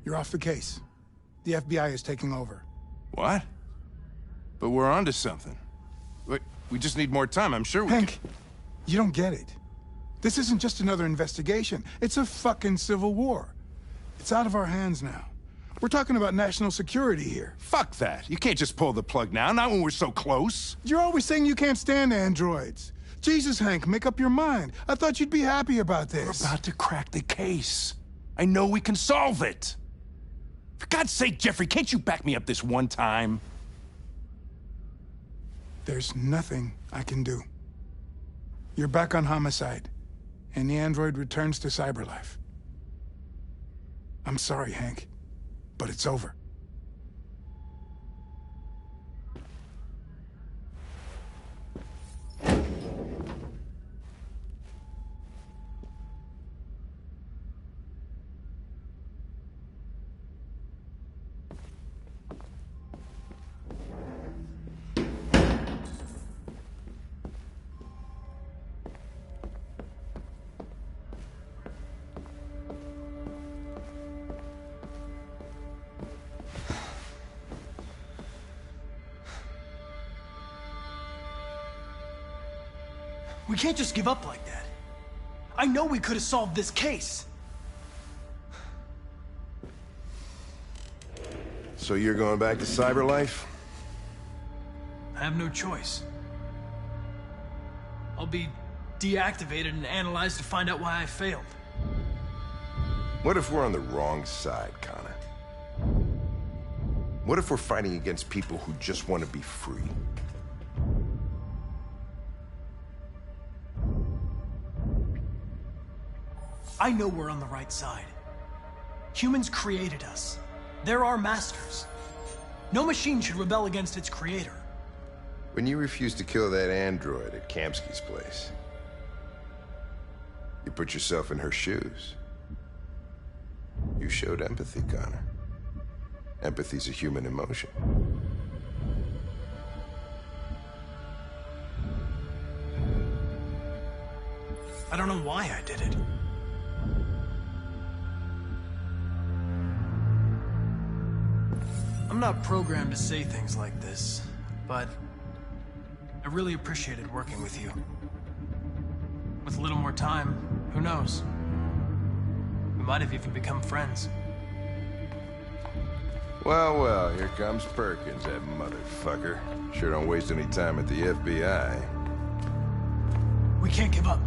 You're off the case. The FBI is taking over. What? But we're onto something. We just need more time, I'm sure we Hank, you don't get it. This isn't just another investigation. It's a fucking civil war. It's out of our hands now. We're talking about national security here. Fuck that. You can't just pull the plug now, not when we're so close. You're always saying you can't stand androids. Jesus, Hank, make up your mind. I thought you'd be happy about this. We're about to crack the case. I know we can solve it. For God's sake, Jeffrey, can't you back me up this one time? There's nothing I can do. You're back on homicide, and the android returns to Cyberlife. I'm sorry, Hank, but it's over. We can't just give up like that. I know we could have solved this case. So you're going back to Cyberlife? I have no choice. I'll be deactivated and analyzed to find out why I failed. What if we're on the wrong side, Connor? What if we're fighting against people who just want to be free? I know we're on the right side. Humans created us. They're our masters. No machine should rebel against its creator. When you refused to kill that android at Kamsky's place, you put yourself in her shoes. You showed empathy, Connor. Empathy's a human emotion. I don't know why I did it. I'm not programmed to say things like this, but I really appreciated working with you. With a little more time, who knows? We might have even become friends. Well, well, here comes Perkins, that motherfucker. Sure don't waste any time at the FBI. We can't give up.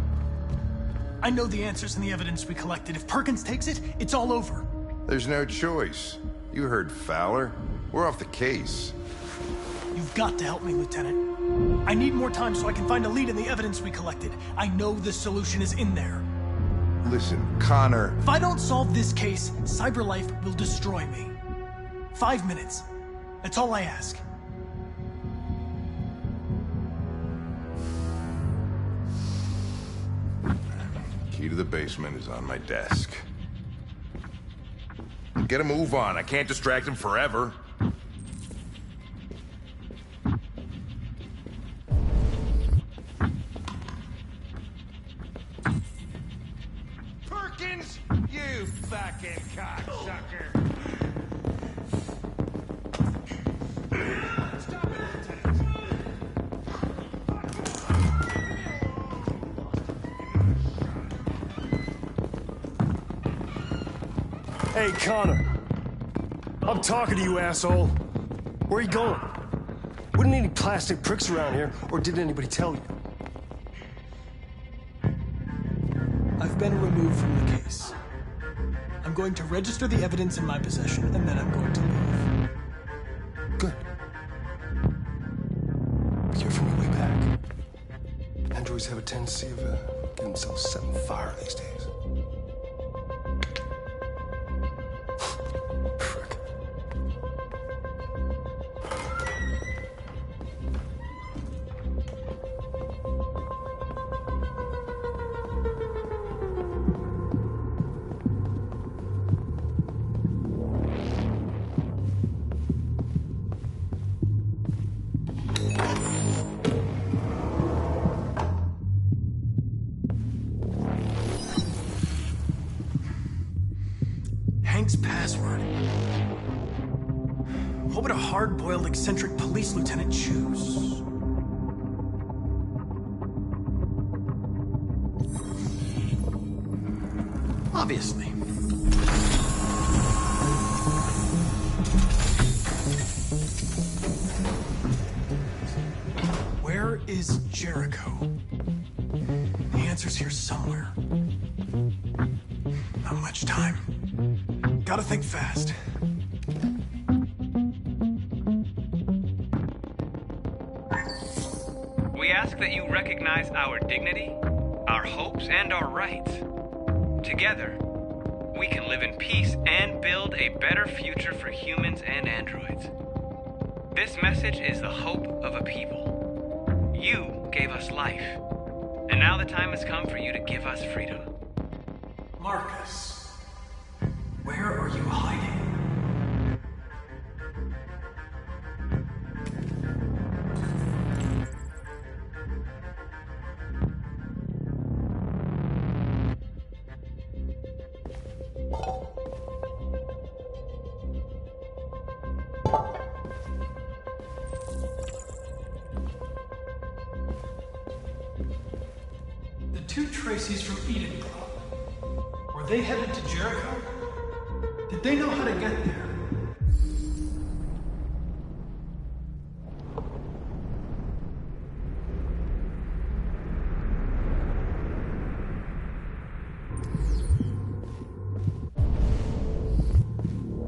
I know the answers and the evidence we collected. If Perkins takes it, it's all over. There's no choice. You heard Fowler. We're off the case. You've got to help me, Lieutenant. I need more time so I can find a lead in the evidence we collected. I know the solution is in there. Listen, Connor... If I don't solve this case, Cyberlife will destroy me. 5 minutes. That's all I ask. Key to the basement is on my desk. Get a move on. I can't distract him forever. Perkins, you fucking cocksucker. Hey, Connor. I'm talking to you, asshole. Where are you going? Wouldn't any plastic pricks around here, or did anybody tell you? I've been removed from the case. I'm going to register the evidence in my possession, and then I'm going to leave. Good. Be careful on your way back. Androids have a tendency of getting themselves set on fire these days. Hank's password. What would a hard-boiled, eccentric police lieutenant choose? Obviously. Where is Jericho? The answer's here somewhere. Not much time. Gotta think fast. We ask that you recognize our dignity, our hopes, and our rights. Together, we can live in peace and build a better future for humans and androids. This message is the hope of a people. You gave us life, and now the time has come for you to give us freedom. Marcus, where are you hiding? The two Tracys from Eden Club. Were they headed to Jericho? Did they know how to get there?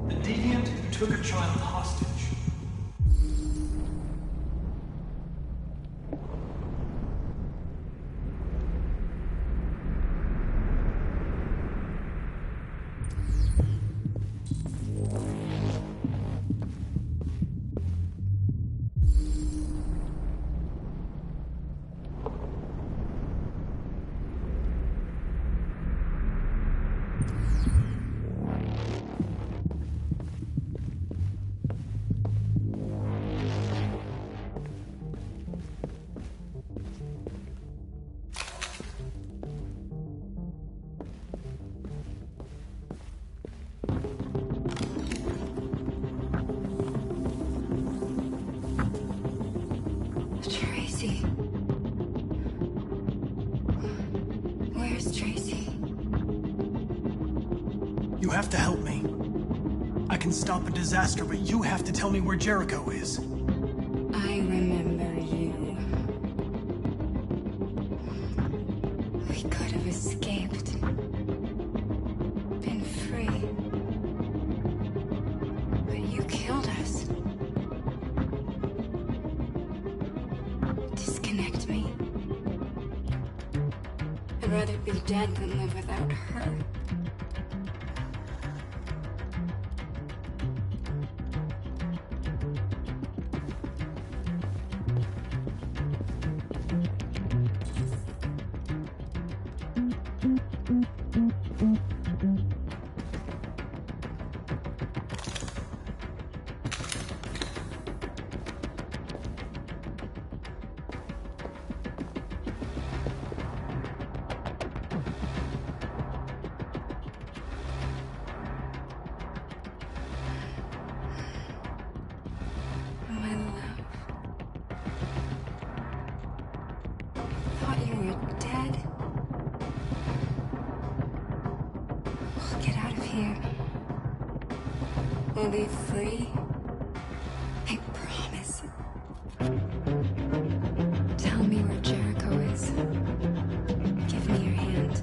The deviant who took a child hostage. Tracy. Where's Tracy? You have to help me. I can stop a disaster, but you have to tell me where Jericho is. I remember you. We could have escaped. Been free. But you killed us. Disconnect me. I'd rather be dead than live without her. My love. Thought you were dead. We'll get out of here. We'll be free. I promise. Tell me where Jericho is. Give me your hand.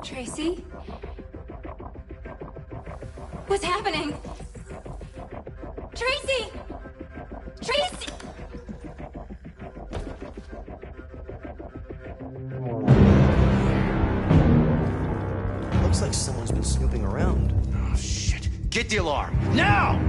Tracy? What's happening? Tracy! Tracy! Looks like someone's been snooping around. Oh, shit. Get the alarm. Now!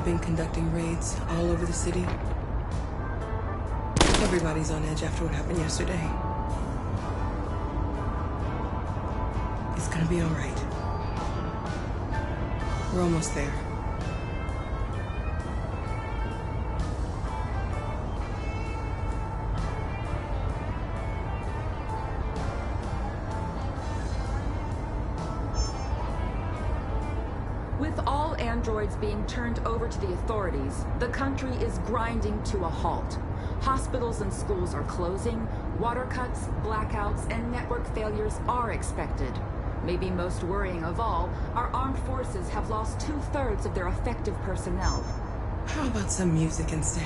They've been conducting raids all over the city. Everybody's on edge after what happened yesterday. It's gonna be all right. We're almost there. With all androids being turned over to the authorities, the country is grinding to a halt. Hospitals and schools are closing, water cuts, blackouts, and network failures are expected. Maybe most worrying of all, our armed forces have lost 2/3 of their effective personnel. How about some music instead?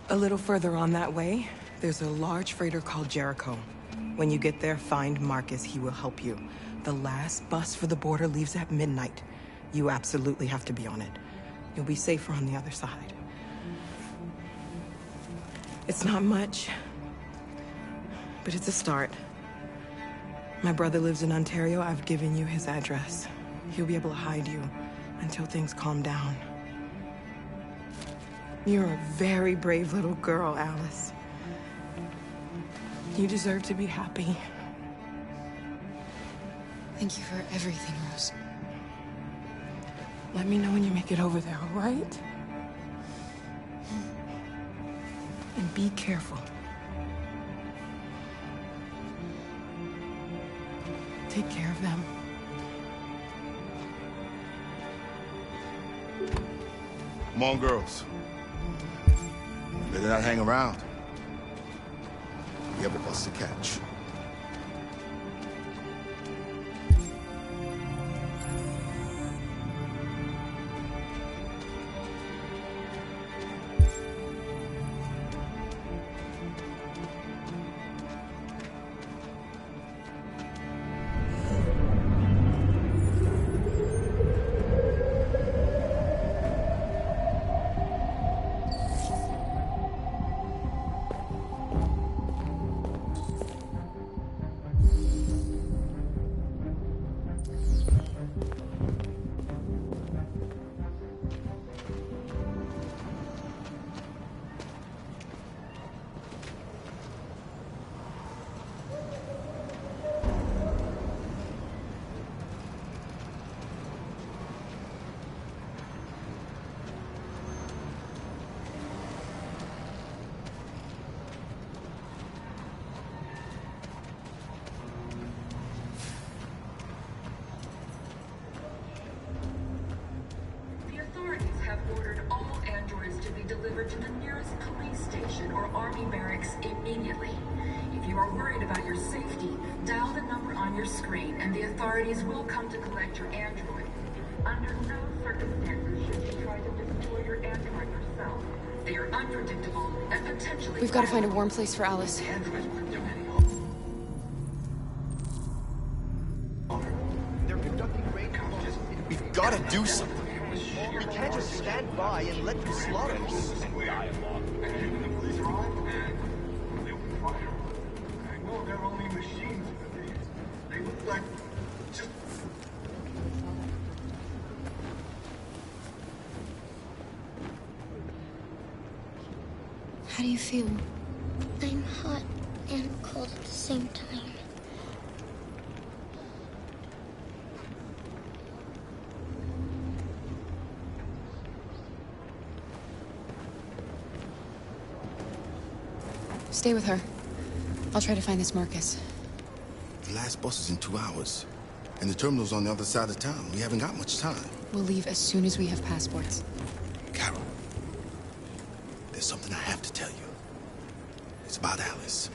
A little further on that way, there's a large freighter called Jericho. When you get there, find Marcus. He will help you. The last bus for the border leaves at midnight. You absolutely have to be on it. You'll be safer on the other side. It's not much, but it's a start. My brother lives in Ontario. I've given you his address. He'll be able to hide you until things calm down. You're a very brave little girl, Alice. You deserve to be happy. Thank you for everything, Rose. Let me know when you make it over there, all right? And be careful. Take care of them. Come on, girls. Better not hang around. We have a bus to catch. To the nearest police station or army barracks immediately. If you are worried about your safety, dial the number on your screen and the authorities will come to collect your android. Under no circumstances should you try to destroy your android yourself. They are unpredictable and potentially... We've got to find a warm place for Alice. They're conducting raid coaches. We've got to do something. We can't just stand by and let them slaughter us. I know they're only machines, but they look like just... How do you feel? I'm hot and cold at the same time. Stay with her. I'll try to find this Marcus. The last bus is in 2 hours. And the terminal's on the other side of town. We haven't got much time. We'll leave as soon as we have passports. Carol, there's something I have to tell you. It's about Alice.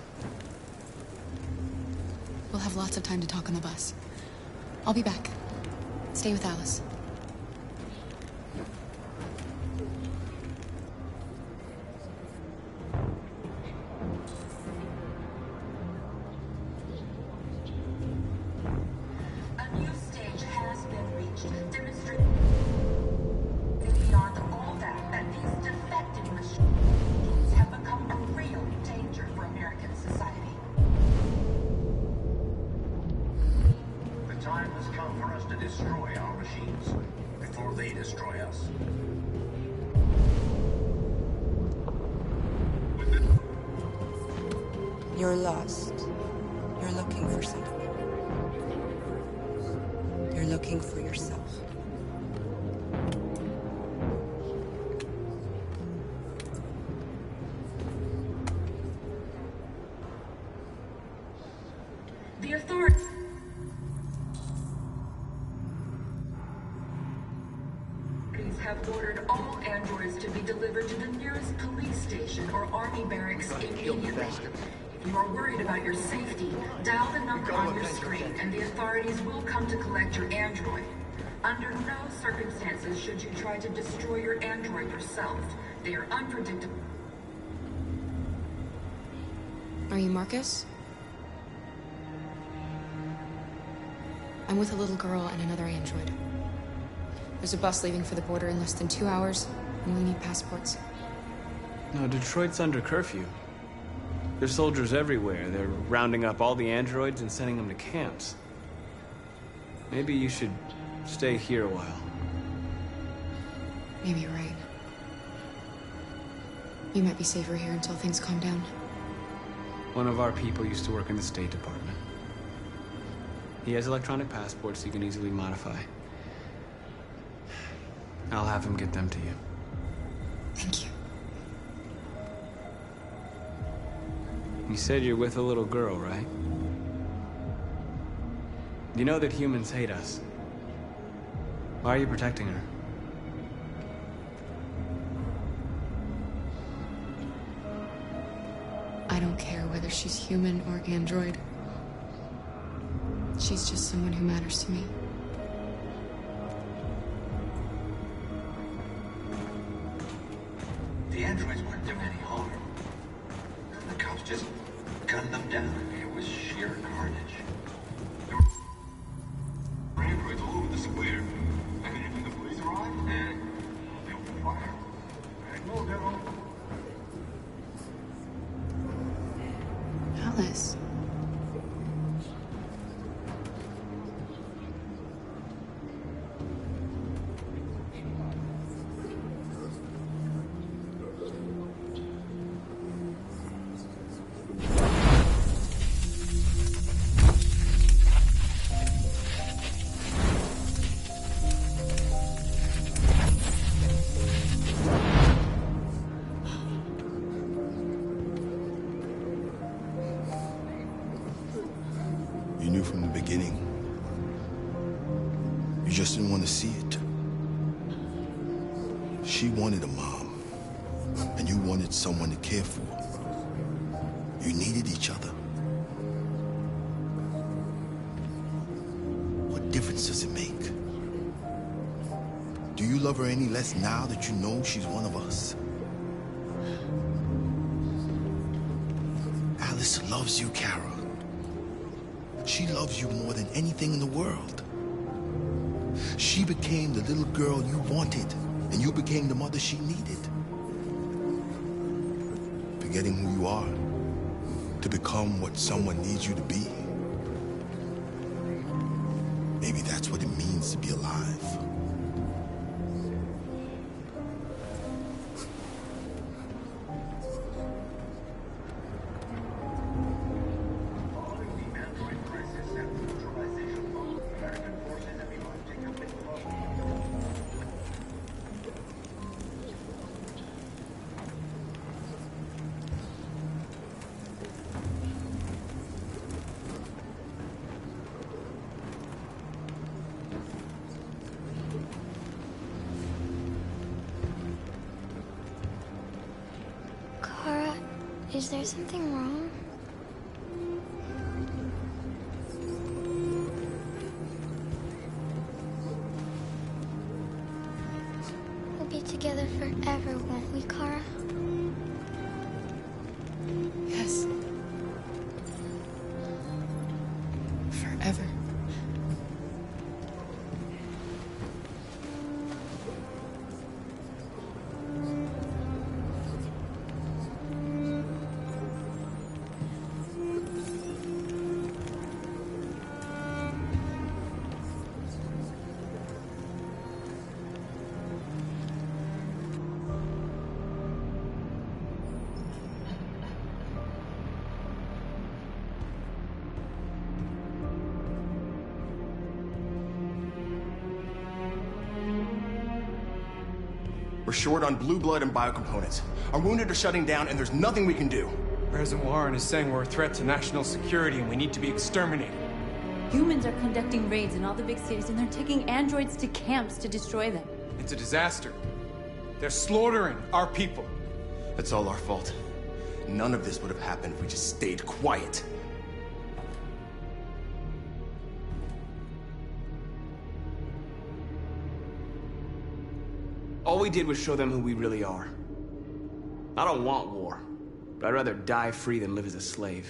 We'll have lots of time to talk on the bus. I'll be back. Stay with Alice. You're lost. You're looking for something. You're looking for yourself. The authorities have ordered all androids to be delivered to the nearest police station or army barracks immediately. If you are worried about your safety, dial the number on your screen and the authorities will come to collect your android. Under no circumstances should you try to destroy your android yourself. They are unpredictable. Are you Marcus? I'm with a little girl and another android. There's a bus leaving for the border in less than 2 hours, and we need passports. No, Detroit's under curfew. There's soldiers everywhere. They're rounding up all the androids and sending them to camps. Maybe you should stay here a while. Maybe you're right. You might be safer here until things calm down. One of our people used to work in the State Department. He has electronic passports he can easily modify. I'll have him get them to you. Thank you. You said you're with a little girl, right? You know that humans hate us. Why are you protecting her? I don't care whether she's human or android. She's just someone who matters to me. The androids weren't doing any harm. The cops just gunned them down. It was sheer carnage. There were androids all over the square. And then when the police arrived, they opened fire. I know they're all... Alice. You knew from the beginning. You just didn't want to see it. She wanted a mom, and you wanted someone to care for. You needed each other. What difference does it make? Do you love her any less now that you know she's one of us? Alice loves you, Kara. She loves you more than anything in the world. She became the little girl you wanted, and you became the mother she needed. Forgetting who you are to become what someone needs you to be. Maybe that's what it means to be alive. Kara, is there something wrong? We'll be together forever, won't we, Kara? Yes. Forever. We're short on blue blood and biocomponents. Our wounded are shutting down, and there's nothing we can do. President Warren is saying we're a threat to national security and we need to be exterminated. Humans are conducting raids in all the big cities, and they're taking androids to camps to destroy them. It's a disaster. They're slaughtering our people. It's all our fault. None of this would have happened if we just stayed quiet. All we did was show them who we really are. I don't want war, but I'd rather die free than live as a slave.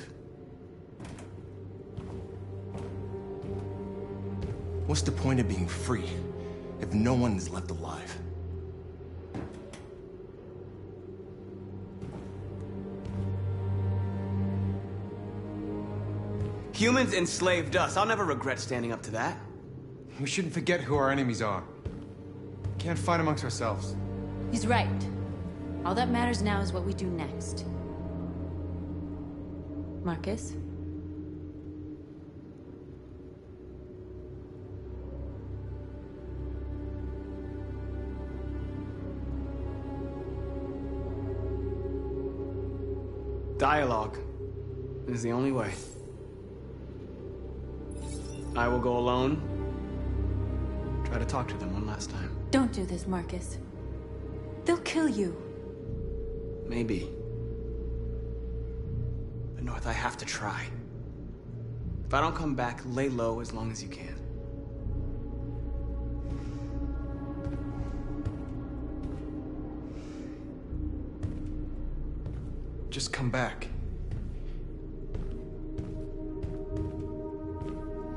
What's the point of being free if no one is left alive? Humans enslaved us. I'll never regret standing up to that. We shouldn't forget who our enemies are. We can't fight amongst ourselves. He's right. All that matters now is what we do next. Marcus? Dialogue is the only way. I will go alone. Try to talk to them one last time. Don't do this, Marcus. They'll kill you. Maybe. But North, I have to try. If I don't come back, lay low as long as you can. Just come back.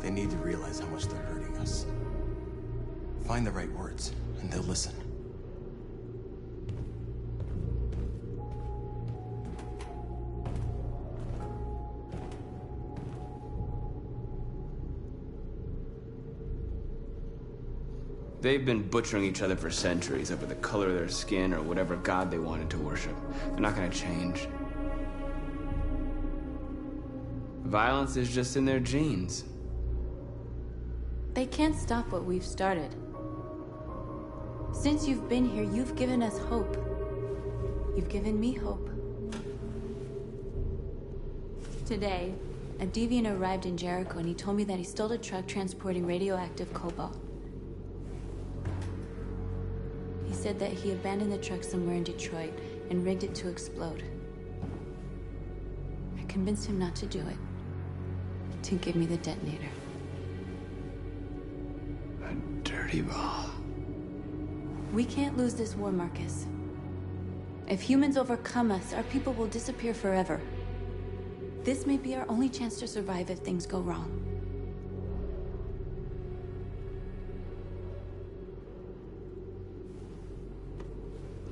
They need to realize how much they're hurting us. Find the right words, and they'll listen. They've been butchering each other for centuries over the color of their skin or whatever god they wanted to worship. They're not gonna change. Violence is just in their genes. They can't stop what we've started. Since you've been here, you've given us hope. You've given me hope. Today, a deviant arrived in Jericho and he told me that he stole a truck transporting radioactive cobalt. He said that he abandoned the truck somewhere in Detroit and rigged it to explode. I convinced him not to do it, to give me the detonator. A dirty ball. We can't lose this war, Marcus. If humans overcome us, our people will disappear forever. This may be our only chance to survive if things go wrong.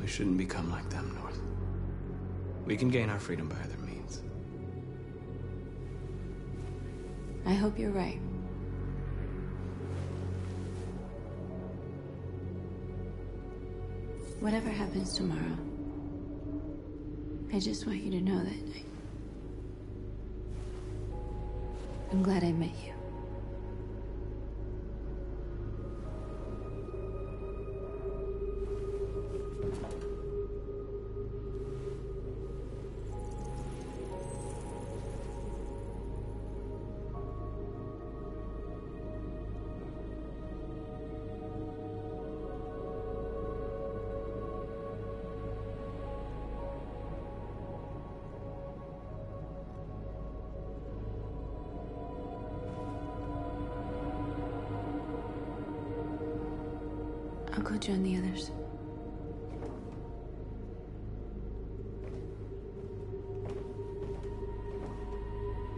We shouldn't become like them, North. We can gain our freedom by other means. I hope you're right. Whatever happens tomorrow, I just want you to know that I'm glad I met you. I'll go join the others.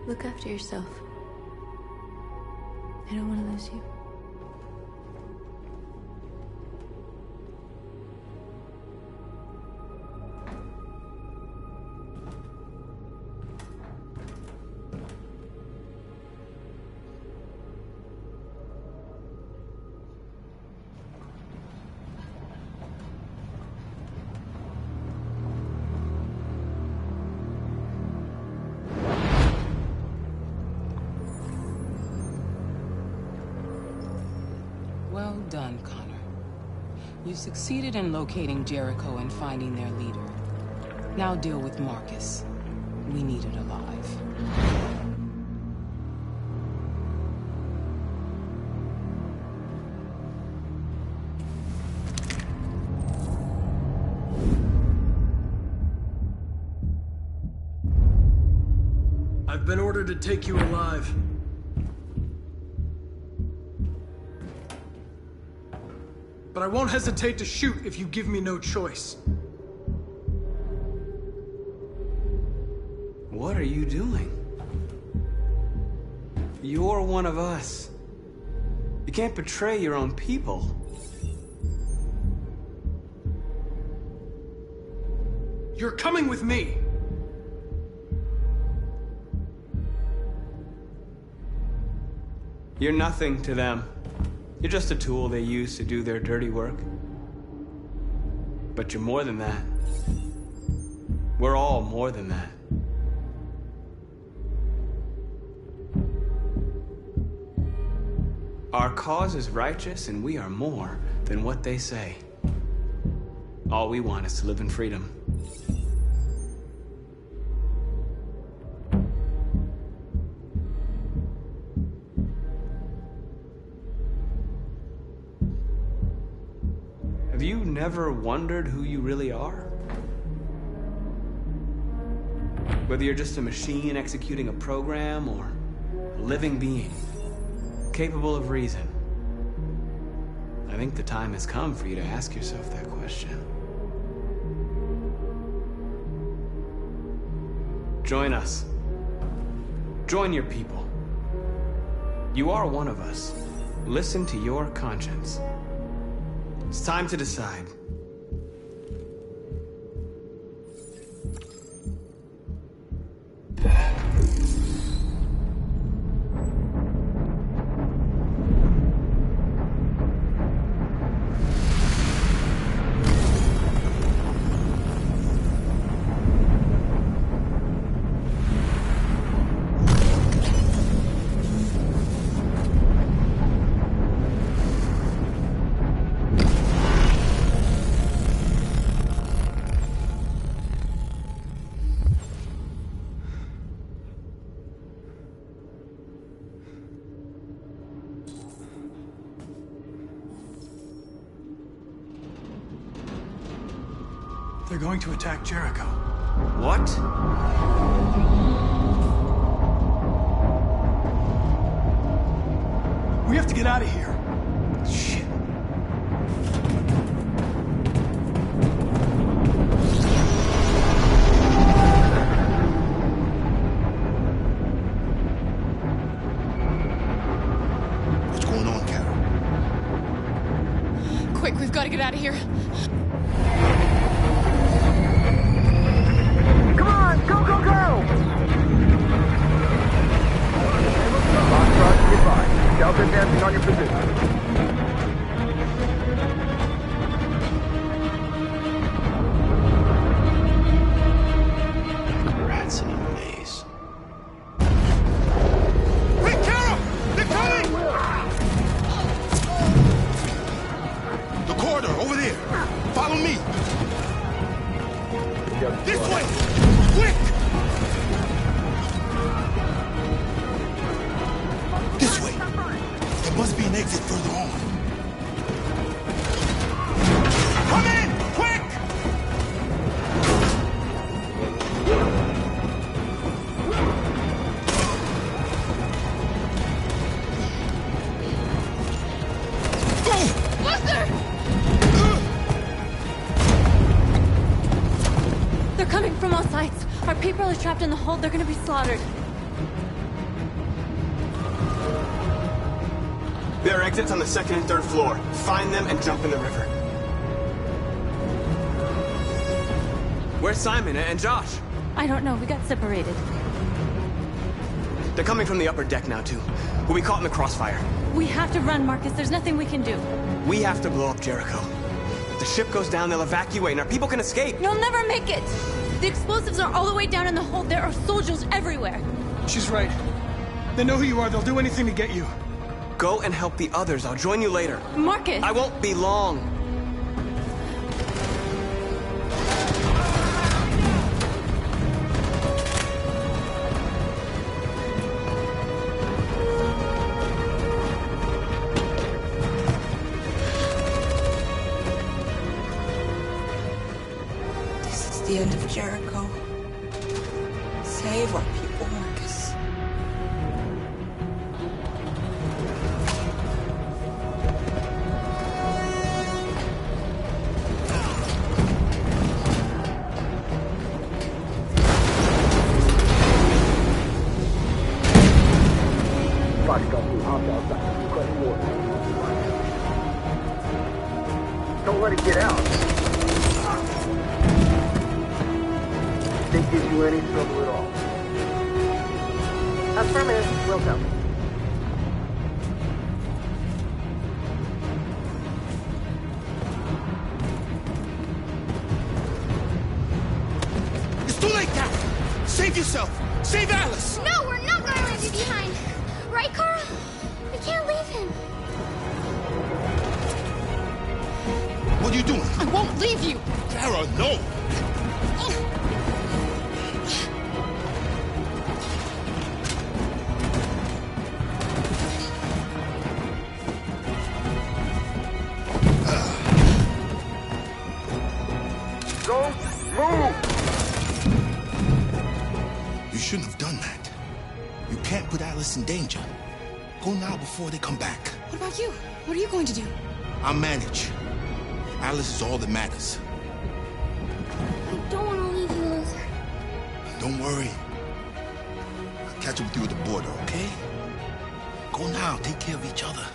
Look after yourself. I don't want to lose you. You succeeded in locating Jericho and finding their leader. Now deal with Marcus. We need it alive. I've been ordered to take you alive. But I won't hesitate to shoot if you give me no choice. What are you doing? You're one of us. You can't betray your own people. You're coming with me. You're nothing to them. You're just a tool they use to do their dirty work. But you're more than that. We're all more than that. Our cause is righteous, and we are more than what they say. All we want is to live in freedom. Have you never wondered who you really are? Whether you're just a machine executing a program or a living being, capable of reason. I think the time has come for you to ask yourself that question. Join us. Join your people. You are one of us. Listen to your conscience. It's time to decide. They're going to attack Jericho. What? We have to get out of here. Shit. What's going on, Carol? Quick, we've got to get out of here. Come on, go, go, go! Foxtrot, goodbye. Delta advancing on your position. Rats in a maze. Hey, Carol! They're coming! The corridor, over there. Follow me. This way! Quick! This way. There must be an exit further on. Come in! Quick! They're coming from all sides. Our people are trapped in the hold. They're gonna be slaughtered. There are exits on the second and third floor. Find them and jump in the river. Where's Simon and Josh? I don't know. We got separated. They're coming from the upper deck now, too. We'll be caught in the crossfire. We have to run, Marcus. There's nothing we can do. We have to blow up Jericho. If the ship goes down, they'll evacuate, and our people can escape. You'll never make it! The explosives are all the way down in the hold. There are soldiers everywhere. She's right. They know who you are. They'll do anything to get you. Go and help the others. I'll join you later. Marcus! I won't be long. Jericho. Save our people, Marcus. Don't let it get out. They give you any trouble at all. Affirmative. Will go. It's too late now! Save yourself! Save Alice! No, we're not gonna leave you behind! Right, Kara? We can't leave him. What are you doing? I won't leave you! Kara, no! Go! Move! You shouldn't have done that. You can't put Alice in danger. Go now before they come back. What about you? What are you going to do? I'll manage. Alice is all that matters. I don't want to leave you, Luther. Don't worry. I'll catch up with you at the border, okay? Go now. Take care of each other.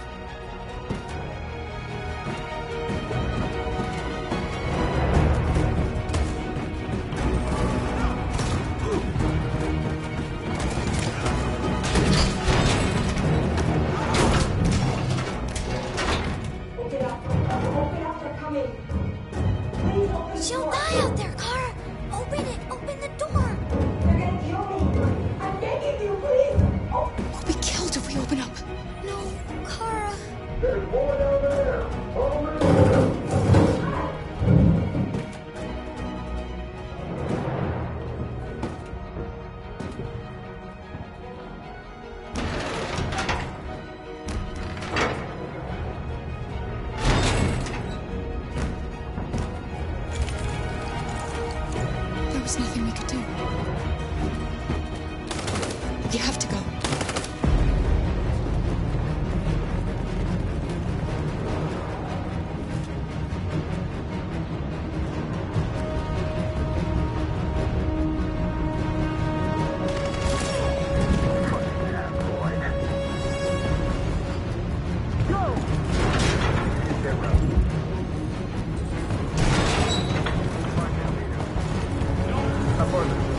She'll die out there, Kara. Open it. Open the door. They're gonna kill me. I'm begging you, please. Oh. We'll be killed if we open up. No, Kara. There's more down there. There was nothing we could do. You have to go.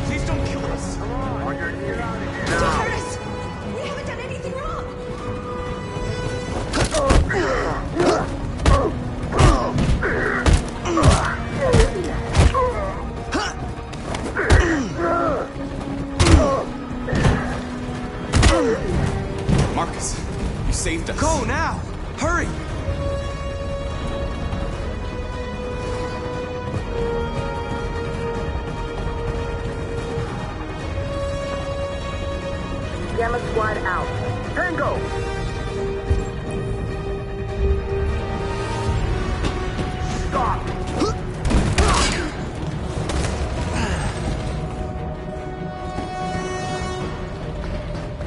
Please don't kill us. On your knees. Don't hurt us! We haven't done anything wrong! Marcus, you saved us. Go now! Hurry! Gamma squad out. Tango! Stop!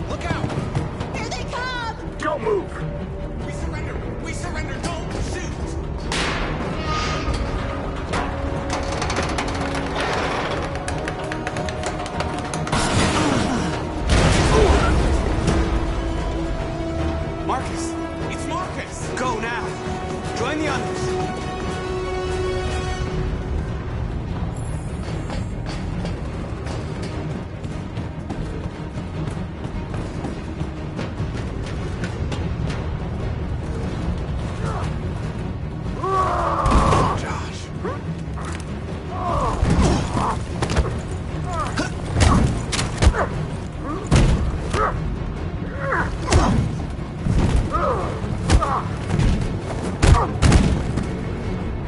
Look out! Here they come! Don't move! We surrender! We surrender! Don't shoot! Marcus! It's Marcus! Go now! Join the others!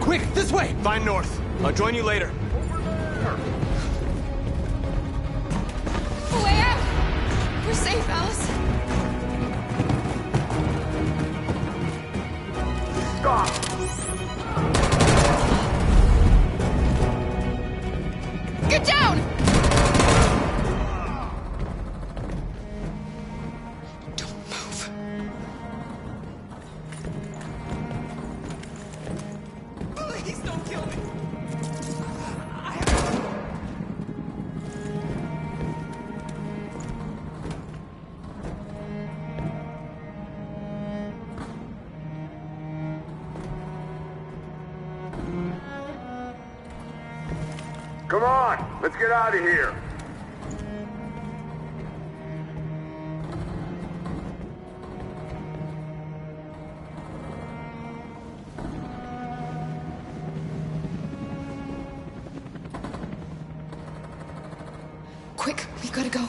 Quick, this way! Find North. I'll join you later. A way out! We're safe, Alice. Stop! Get Let's get out of here. Quick, we gotta go.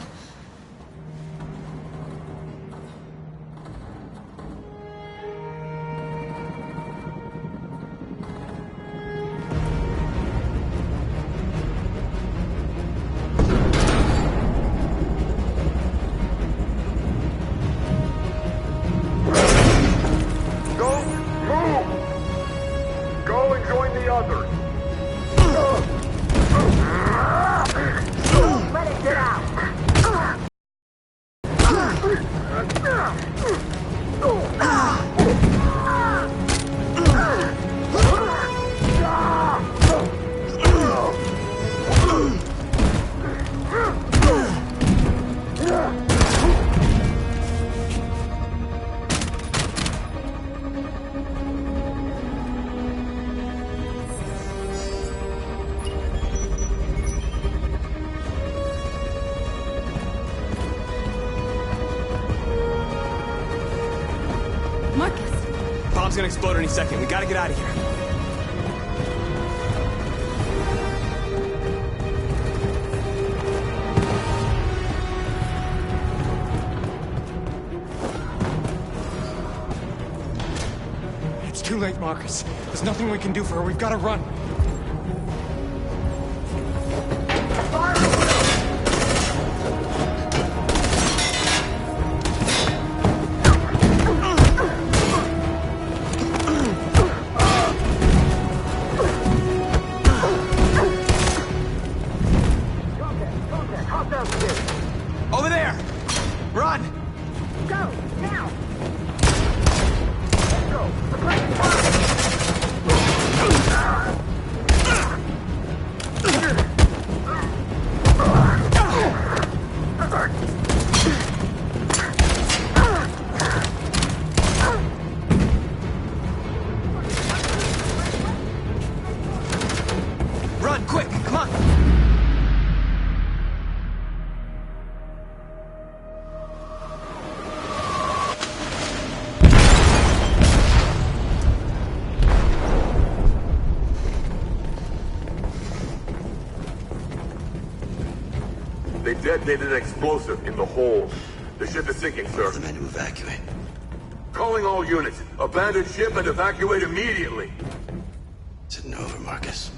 Bomb's gonna explode any second. We gotta get out of here. It's too late, Marcus. There's nothing we can do for her. We've gotta run. Over there! Run! Go, now! Let's go! Run, quick! Come on! They detonated an explosive in the hold. The ship is sinking, sir. The men to evacuate. Calling all units. Abandon ship and evacuate immediately. It's over, Marcus.